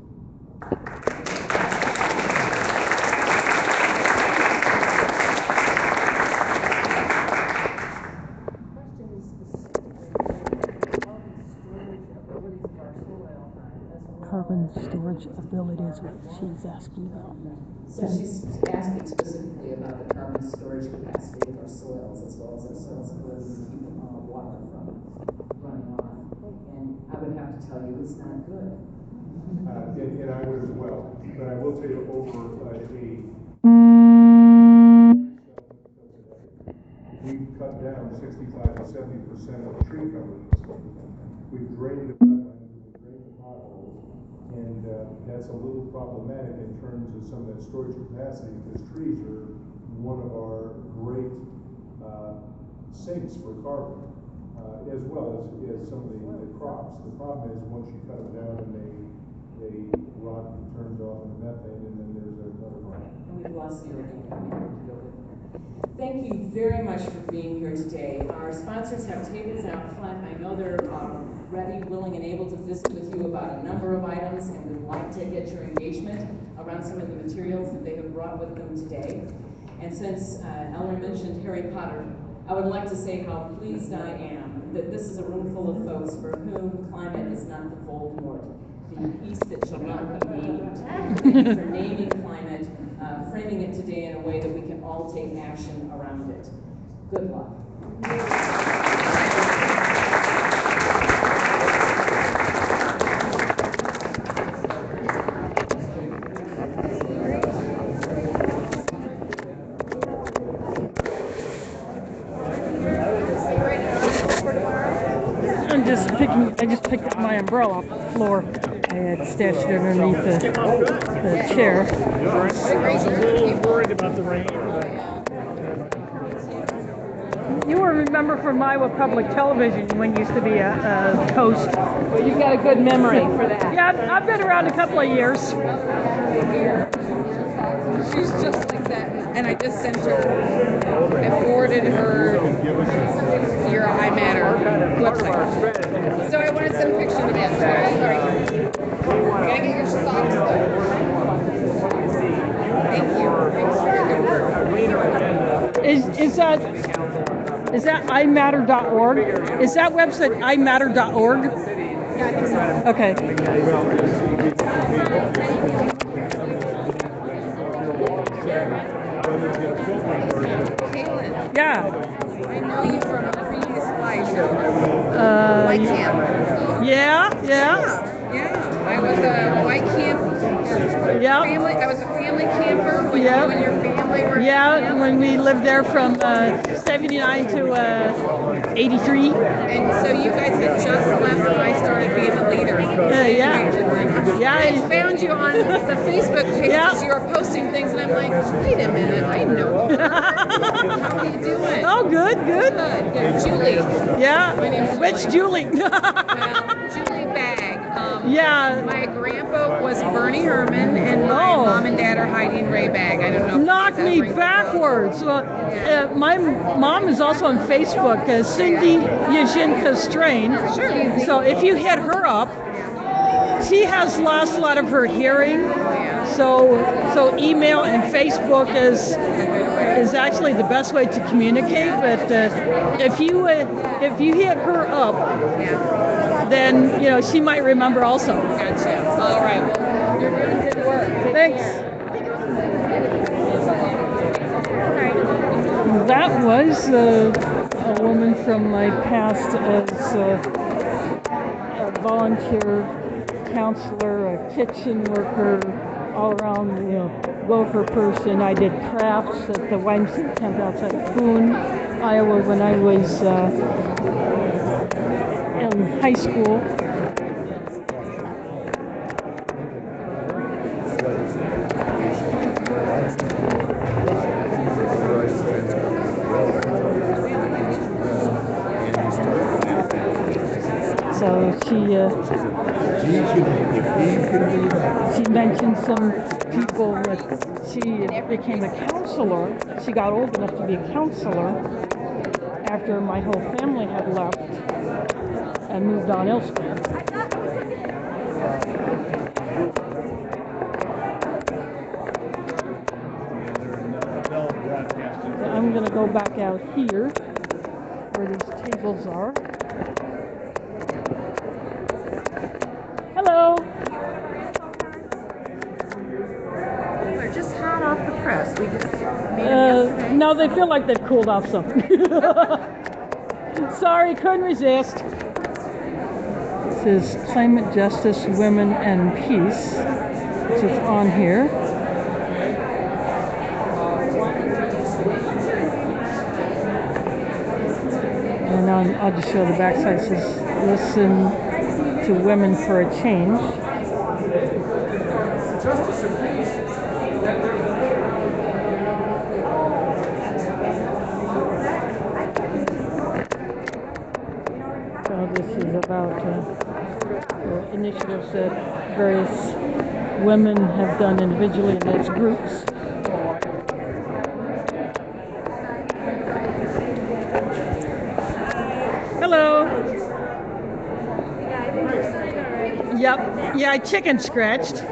Carbon storage abilities, what she's asking about. So she's asking specifically about the carbon storage capacity of our soils, as well as our soils' ability to keep water from running off. And I would have to tell you, it's not good. And I would as well, but I will tell you we've cut down 65 to 70% of the tree cover. We've drained the wetlands, we've drained the potholes, and that's a little problematic in terms of some of that storage capacity, because trees are one of our great sinks for carbon, as well as some of the crops. The problem is once you cut them down and they rot, it turns off into methane, and then there's another problem. We've lost the organic matter to go with it. Thank you very much for being here today. Our sponsors have tables out front. I know they're ready, willing, and able to visit with you about a number of items, and we'd like to get your engagement around some of the materials that they have brought with them today. And since Ellery mentioned Harry Potter, I would like to say how pleased I am that this is a room full of folks for whom climate is not the Voldemort, the beast that shall not be named. Thank you for naming climate, framing it today in a way that we can all take action around it. Good luck. I just picked up my umbrella off the floor. I had stashed it underneath the chair. I was a little worried about the rain. You will remember from Iowa Public Television when you used to be a host. Well, you've got a good memory for that. Yeah, I've been around a couple of years. She's just like that, and I just sent her, I forwarded her your iMatter website. So I want to send a picture of that. Sorry. Gotta get your socks though. Thank you. Is that iMatter.org? Is that website iMatter.org? Yeah, I think so. Okay. Caitlin. Yeah. I know you from a previous life. White camp. Yeah. Yeah. I was a white camp. Yeah. I was a family camper when you and your family were. Yeah, when we lived there from 79 to 83. And so you guys had just left when I started being a leader. Yeah. I found you on the Facebook page because you were posting things, and I'm like, wait a minute, I know her. How are you doing? Oh, good. Good. Julie. Yeah. My name's Julie. Which Julie? Julie Bagg. Yeah. My grandpa was Bernie Herman, and my mom and dad are Heidi and Ray Bagg. I don't know. Knock me backwards. My mom is also on Facebook, Cindy Yashinka Strain. Sure. So if you hit her up, she has lost a lot of her hearing. So email and Facebook is actually the best way to communicate. But if you hit her up, then she might remember also. Gotcha. All right. Well, you're doing good work. Thanks. That was a woman from my past as a volunteer counselor, a kitchen worker, all around, gopher person. I did crafts at the YMCA camp outside of Boone, Iowa when I was in high school. So she mentioned some people that she became a counselor. She got old enough to be a counselor after my whole family had left and moved on elsewhere. So I'm going to go back out here where these tables are. Hello. They're just hot off the press. We just made them yesterday. No, they feel like they've cooled off some. Sorry, couldn't resist. This is Climate Justice, Women, and Peace, which is on here. And I'll just show the backside. It says, listen to women for a change. Justice and peace. So this is about initiatives that various women have done individually and as groups. Hello. Yep. Yeah, I chicken scratched.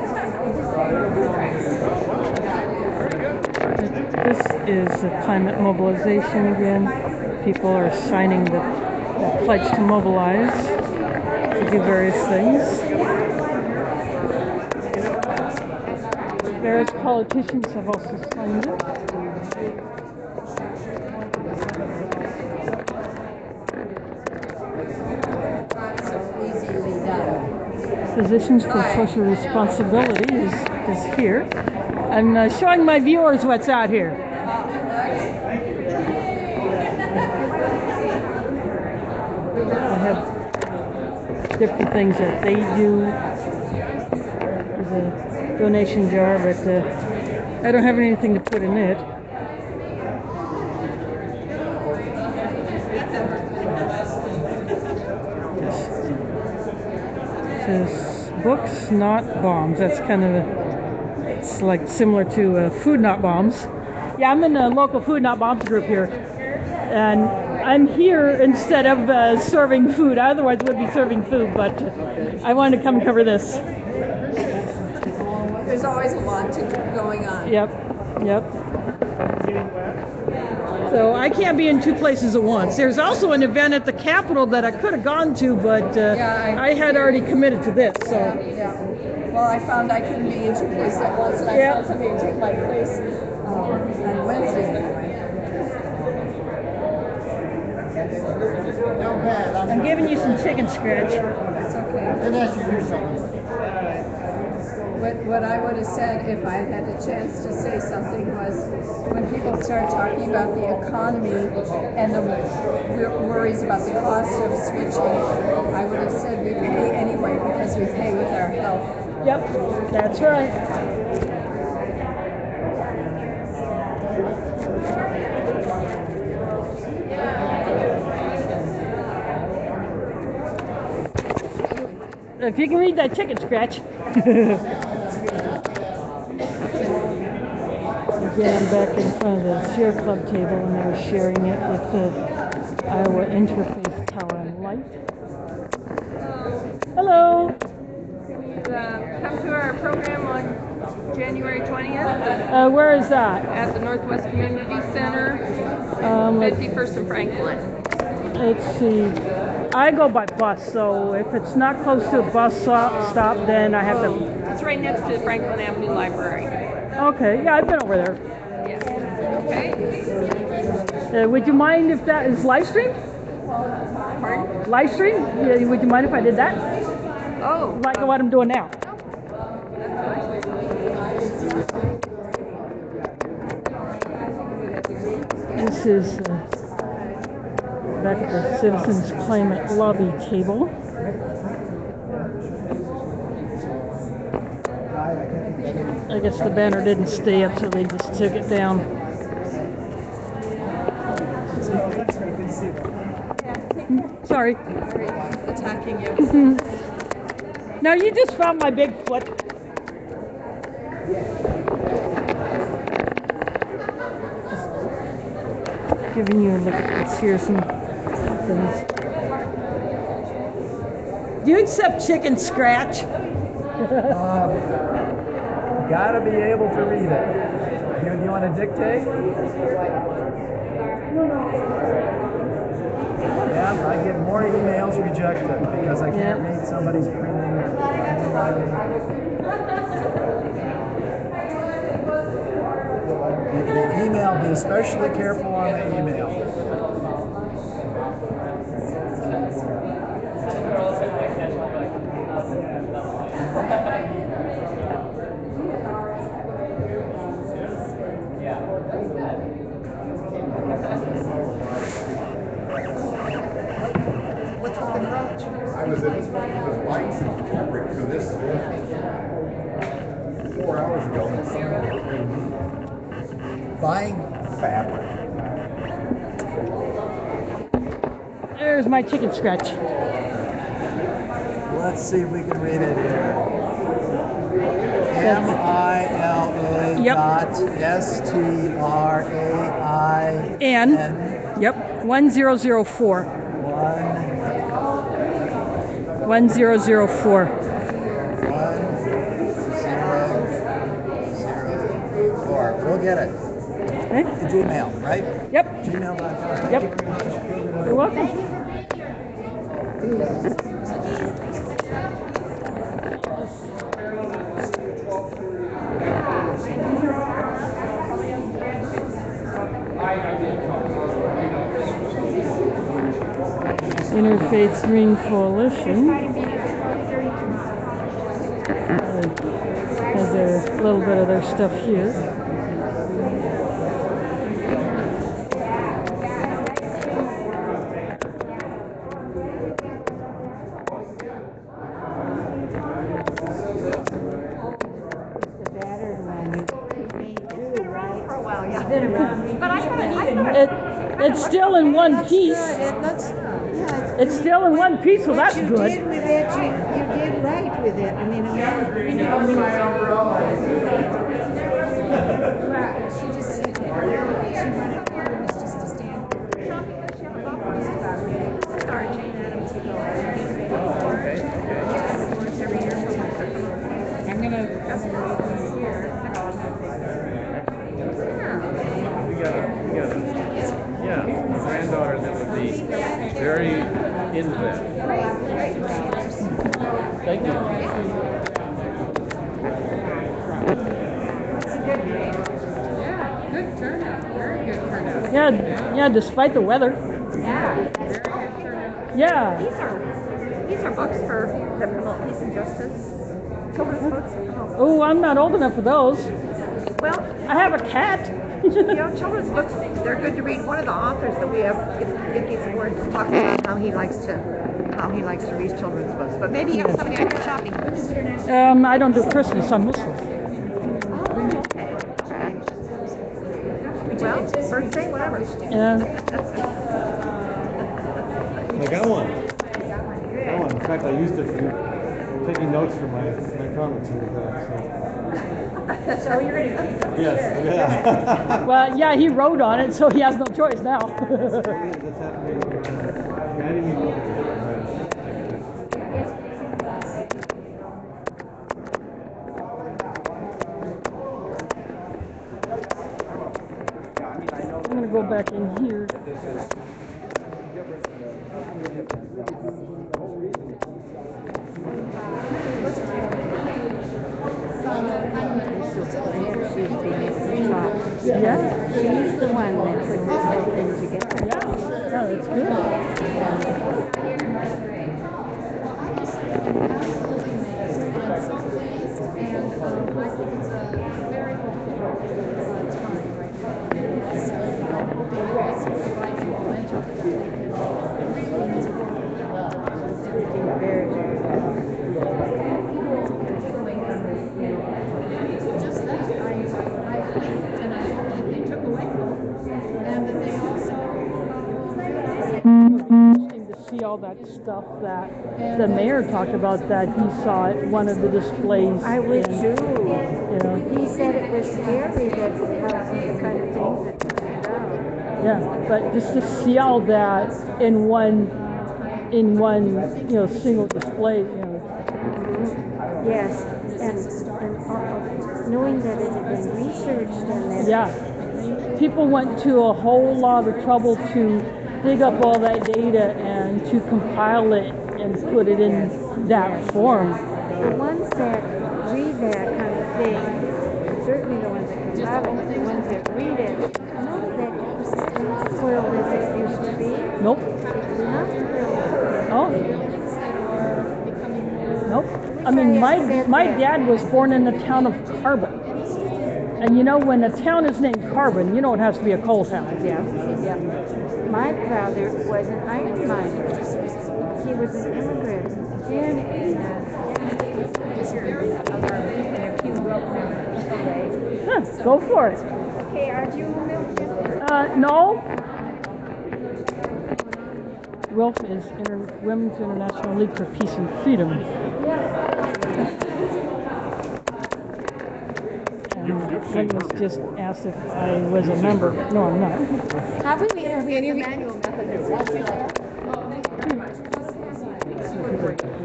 This is the climate mobilization again. People are signing the pledge to mobilize to do various things. Various politicians have also signed it. Physicians for Social Responsibility is here. I'm showing my viewers what's out here. I have different things that they do. There's a donation jar, but I don't have anything to put in it. says books, not bombs. That's kind of it's like similar to food, not bombs. Yeah, I'm in the local food, not bombs group here, and I'm here instead of serving food. I otherwise would be serving food, but I wanted to come cover this. There's always a lot going on. Yep. So I can't be in two places at once. There's also an event at the Capitol that I could have gone to, but I had already committed to this. So. Yeah. Well, I found I couldn't be in two places at once, and I found somebody to take my place on Wednesday. I'm giving you some chicken scratch. That's okay. What I would have said if I had the chance to say something was when people start talking about the economy and the worries about the cost of switching, I would have said we pay anyway because we pay with our health. Yep, that's right. If you can read that chicken scratch. Again, I'm back in front of the Share Club table, and they're sharing it with the Iowa Interfaith Tower and Light. Hello. Can you come to our program on January 20th? Where is that? At the Northwest Community Center, 51st and Franklin. Let's see. I go by bus, so if it's not close to a bus stop, then I have to... It's right next to the Franklin Avenue Library. Okay, yeah, I've been over there. Yeah. Okay. Would you mind if that is live stream? Pardon? Live stream? Yeah, would you mind if I did that? Oh. Like what I'm doing now. This is back at the Citizens Climate Lobby table. I guess the banner didn't stay up, so they just took it down. Sorry. Attacking you. No, you just found my big foot. Giving you a look at this. Here's some things. Do you accept chicken scratch? Gotta be able to read it. Do you want to dictate? Yeah, I get more emails rejected because I can't read somebody's printing or handwriting. The email, be especially careful on the email. What's with the crutch? I was buying some fabric for this 4 hours ago. Buying fabric. There's my chicken scratch. Let's see if we can read it here. MILA dot STRAIN. Yep, 1004. 1004. 1004. We'll get it. Okay. Gmail, right? Yep. Gmail.com. Yep. You're welcome. Interfaith Ring Coalition has a little bit of their stuff here. It's still in one piece. It's still in one piece, so that's good. You did right. with it. I mean, you know, She just said that she wanted us just to stand. Sorry, Jane Addams, you know, I'm gonna. Yeah, granddaughter that would be very into that. Thank you. Yeah, good turnout. Very good turnout. Yeah, despite the weather. Yeah. Yeah. These are books for that promote peace and justice. Children's books. Oh, I'm not old enough for those. Well, I have a cat. You know, children's books, they're good to read. One of the authors that we have, Vicki Ford, talks about how he likes to read children's books. But maybe you have somebody on your shopping list. I don't do Christmas. I'm Muslim. Well, birthday, whatever. Yeah. I got one. In fact, I used it for taking notes for my comments in the back. So you're ready. Yes. Yeah. Well, yeah, he wrote on it, so he has no choice now. That's happening. I'm gonna go back in here. Yeah. She's the one that put this whole thing together. Yeah, that's good. Interesting to see all that stuff that the mayor talked about that he saw at one of the displays. I would too. You know. He said it was scary that how the kind of things that turned out. Yeah, but just to see all that in one single display, Yes, and knowing that it had been researched and that. Yeah, people went to a whole lot of trouble to dig up all that data and to compile it and put it in that form. The ones that read that kind of thing, certainly the ones that compile it, but the ones that read it, know that it's not spoiled as it used to be. Nope. It's not spoiled. Oh. Nope. I mean, my dad was born in the town of Carbon. And you know, when a town is named Carbon, you know it has to be a coal town. Yeah. My father was an iron miner. He was an immigrant. And go for it. Okay, are you no. WILF is Women's International League for Peace and Freedom. And was just asked if I was a member. No, I'm not. Have we the manual method?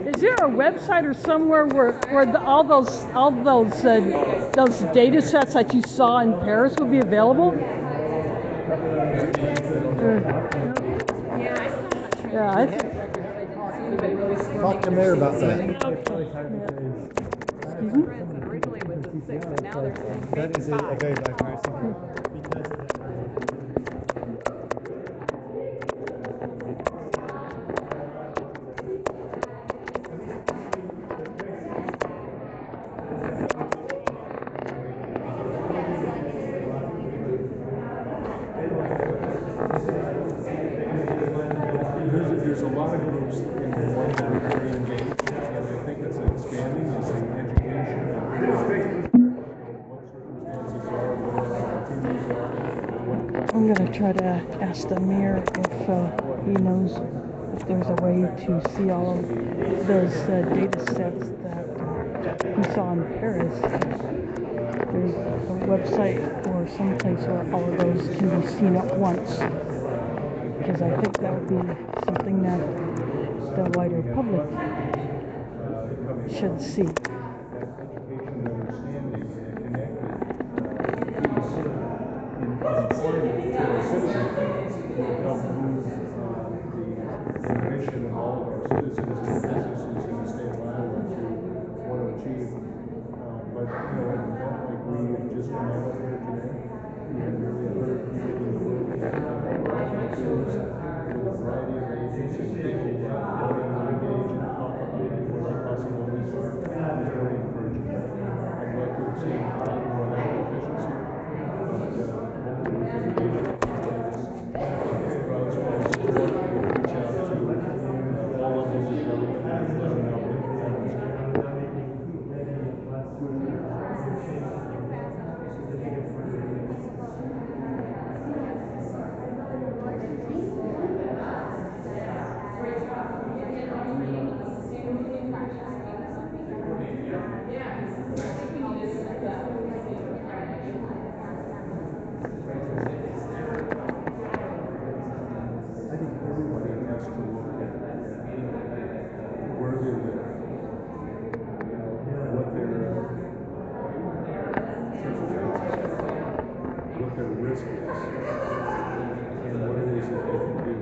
Is there a website or somewhere where all those data sets that you saw in Paris would be available? Yeah, I think. Talk to Mayor about that. Originally it was at 6, but now they're That is a very bipartisan. There's a lot of groups in the world that are very engaged, and I think it's expanding. It's an education of what circumstances are, what our opportunities are. I'm going to try to ask the mayor if he knows there's a way to see all of those data sets that we saw in Paris. There's a website or someplace where all of those can be seen at once. Because I think that would be something that the wider public should see. Application understanding and a connected piece in employment to our citizens will help move the ambition of all of our citizens and businesses in the state of Iowa to want to achieve. But you know, an event like we have just come out of here today, and nearly 100 people in the room that are volunteers with a variety of ages and people wanting to engage and talk about what the possibilities are, is very encouraging. I'd like to have seen a lot more elected officials here, but hopefully we can engage in these ways. Groundswell support, we'll reach out to all levels of government and let them know that what's happening. I think everybody has to look at where they live, what their risk is, and what it is that they can do.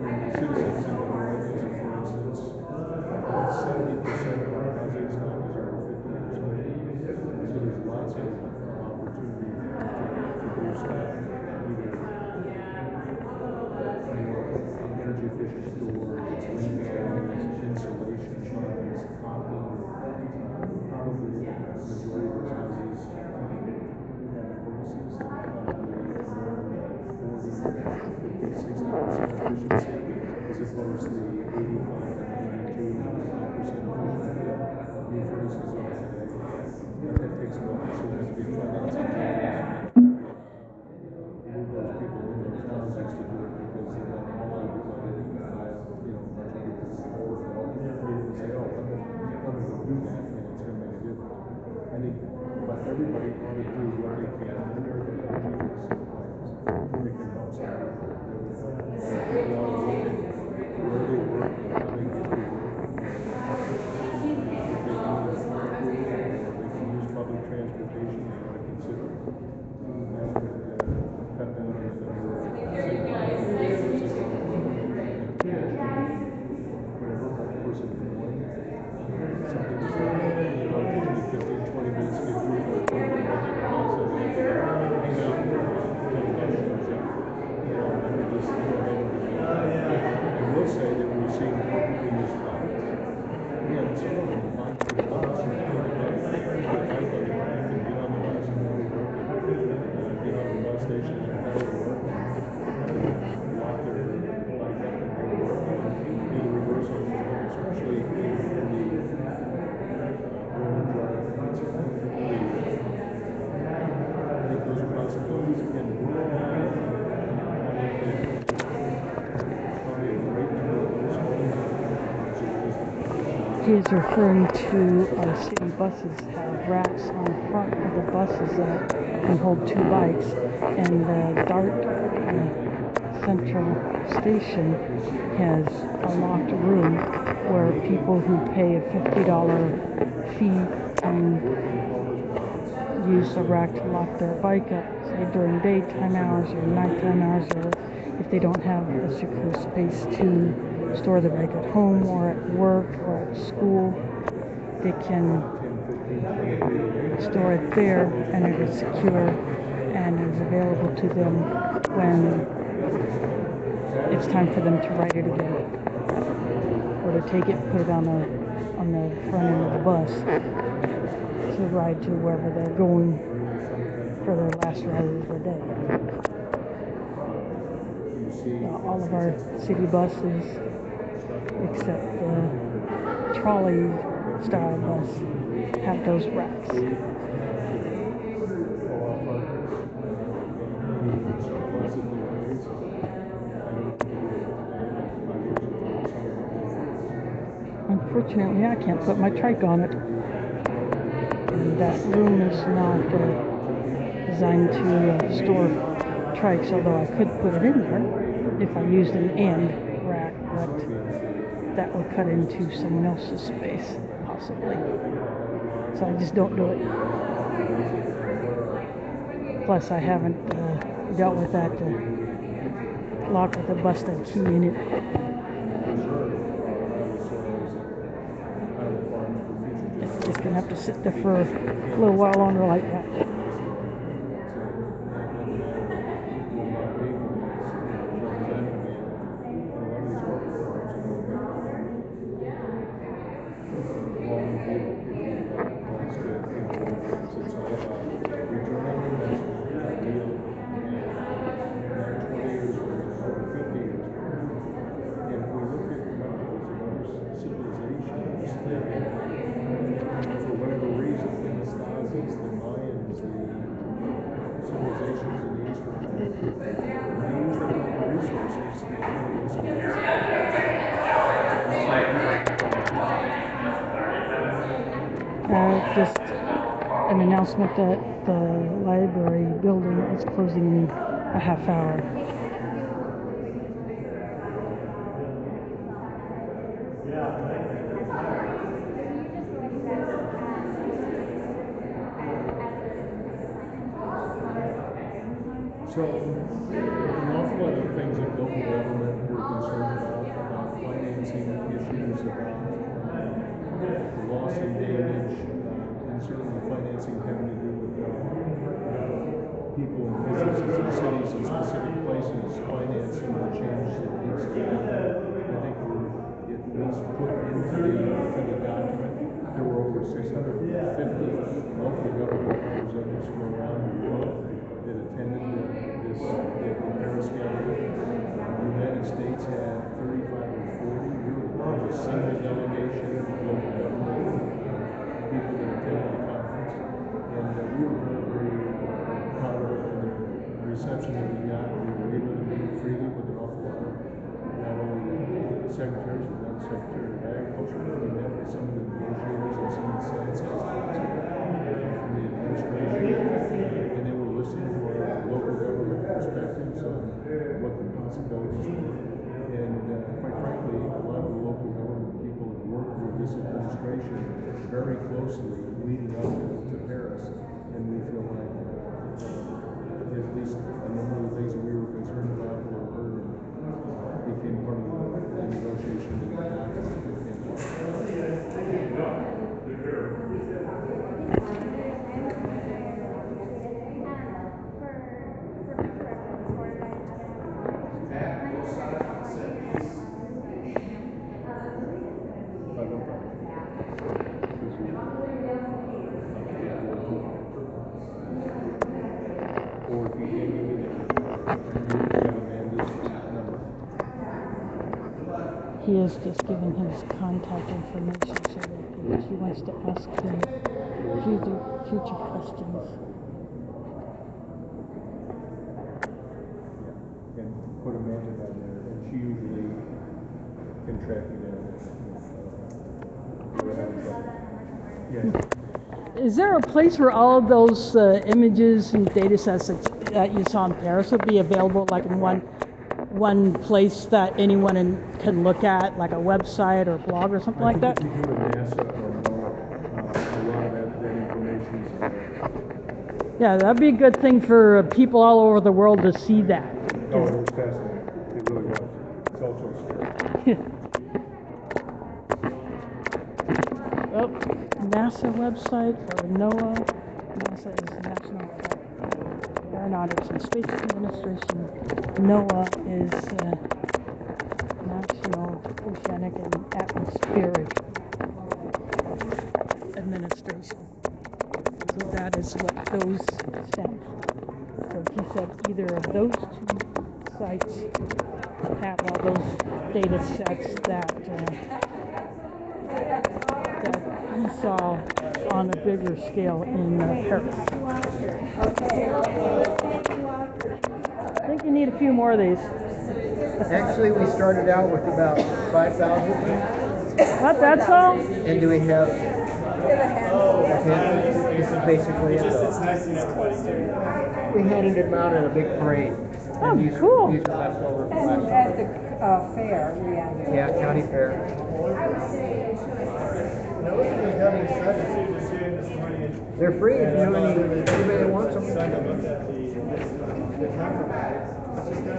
The citizens in the Horizons, for instance, 70% of our housing stock is over 50 years old. So there's lots of opportunity there to do stuff, either more energy efficient stores, windows, insulation funds, caulking. Probably the majority of those houses have furnaces that are probably more than 40, 50, 60% efficiency, as opposed to the 85 to 92, 95% efficiency new furnaces are today. But that takes money, so there has to be financing mechanism move those people in those houses to do it, because they're not all occupying by a bunch of people who work at all. They say, oh, let me go do that, and it's going to make a difference. I think, but everybody ought to do what they can in their energy efficient plans that can help some people. People ought to look at where they work and how they get to work. If they can either carpool or they can use public transportation, they ought to consider it. That would cut down on the number of single vehicles that are on the road, and potentially whatever person in the morning, something is happening, it takes me 15, 20 minutes to get through, or 20 minutes to take a bus, and I have to go hang out for a while until the bus shows up. I would just go ahead and do that. I will say that we're seeing more people use bikes. Again, some of them bike to the bus or to the bank, put a bike on the back and get on the bus and go to work, and get on the bus station and pedal to work, and lock their bike up and go to work, and do the reverse on the way home, especially in the urban dry areas. I think those are possibilities. Again, rural Iowa, I would think probably a great number of those homes are observation. He is referring to our city buses have racks on the front of the buses that can hold 2 bikes, and the Dart Central Station has a locked room where people who pay a $50 fee can use the rack to lock their bike up, say during daytime hours or nighttime hours, or if they don't have a secure space to store the bike at home or at work or at school, they can store it there, and it is secure and is available to them when it's time for them to ride it again, or to take it, put it on the front end of the bus to ride to wherever they're going for their last ride of the day. All of our city buses, except the trolley style bus, have those racks. Surplus that they raise, I don't think it would Fortunately, I can't put my trike on it. And that room is not designed to store trikes, although I could put it in there if I used an end rack, but that would cut into someone else's space, possibly. So I just don't do it. Plus, I haven't dealt with that lock with a busted key in it. It's just gonna have to sit there for a little while longer like that. Just an announcement that the library building is closing in a half hour. So, an awful lot of things that local government were concerned about financing issues, about loss and damage, and certainly financing having to do with people and businesses and cities and specific places finance some of the change that needs to happen. I think we're at least put into the document. There were over 650 local government representatives from around the world that attended the Paris gathering. The United States had 35 or 40. We were a single delegation of local government people that attended the conference, and we were very, very proud of it and the reception that we got. We were able to meet freely with an awful lot of not only secretaries, but not Secretary of Agriculture. We met with some of the negotiators and some of the science experts from the administration, and they were listening to our local government perspectives on what the possibilities were. And quite frankly, a lot of the local government people have worked with this administration very closely leading up to Paris, and we feel like at least a number of the things that we were concerned about were heard and became part of the negotiation and the document that came out. Or if you can't give me that, you have Amanda's number. He has just given his contact information so that if he wants to ask him future questions. Yeah, and put Amanda down there, and she usually can track me down if we're having trouble. Yeah. Is there a place where all of those images and data sets that you saw in Paris would be available, like in one place that anyone can look at, like a website or blog or something like that? If you go to NASA or a lot of that information is there. Yeah, that'd be a good thing for people all over the world to see that. Oh, it was fascinating. It really was. It's also scary. Oh, NASA website for NOAA. NASA is the National Aeronautics and Space Administration. NOAA is National Oceanic and Atmospheric Administration. So that is what those stand for. So he said either of those two sites have all those data sets that he saw on a bigger scale in Paris. I think you need a few more of these. Actually, we started out with about 5,000. What, that's all? And do we have, okay, this is basically it though. It's nice seeing everybody again. We handed them out at a big parade. Oh, And these, cool. These are leftover from And last at summer. the fair, we had. Yeah, county fair. They're free if you know anybody that wants them. It's just kind of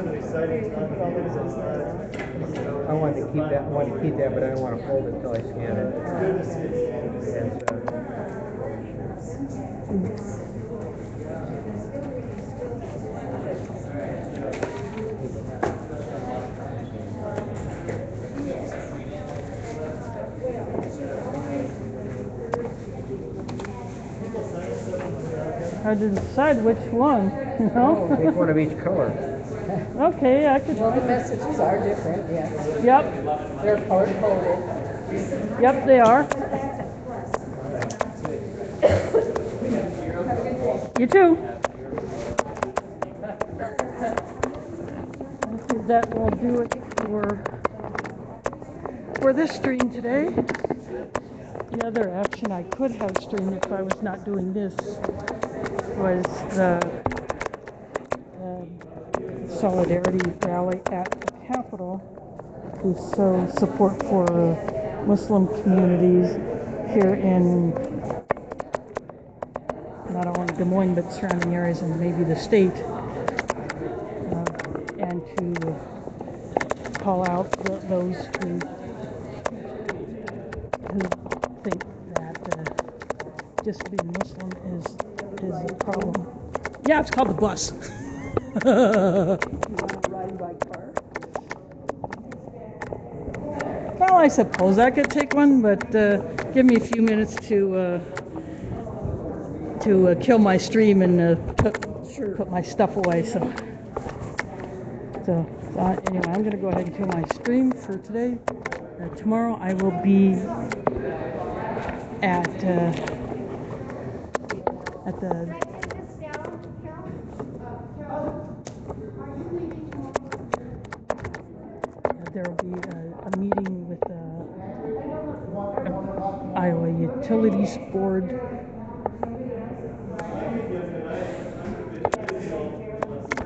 an exciting time. I wanted to keep that, but I don't want to fold it until I scan it. It's good to see it. Hard to decide which one, you know? Take one of each color. Okay, I could. Well, the messages are different, yes. Yep. They're color-coded. Yep, they are. You too. I think that will do it for this stream today. The other action I could have streamed if I was not doing this was the Solidarity Rally at the Capitol to show support for Muslim communities here in not only Des Moines but surrounding areas and maybe the state, and to call out those who think that just being Muslim is a problem. Yeah, it's called the bus. You want to ride by car? Well, I suppose I could take one, but give me a few minutes to kill my stream and put my stuff away. So anyway, I'm going to go ahead and kill my stream for today. Tomorrow I will be at the. There will be a meeting with Iowa Utilities Board.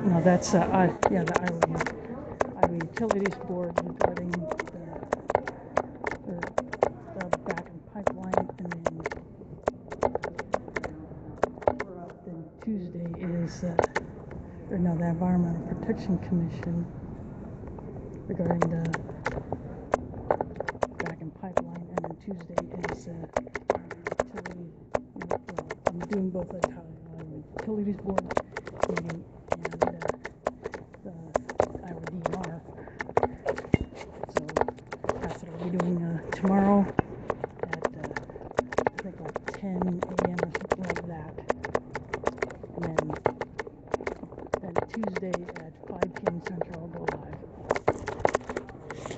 No, that's the Iowa Utilities Board regarding the back and pipeline, and then Tuesday is the Environmental Protection Commission regarding the back and pipeline, and then Tuesday is utility. I'm doing both the Utilities Board meeting and the Iowa DNR. So that's what I'll be doing tomorrow at I think like 10 a.m. or something like that. And then Tuesday at 5 p.m. Central I'll go live.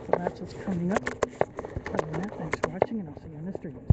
So that's what's coming up. Other than that, thanks for watching, and I'll see you on the stream.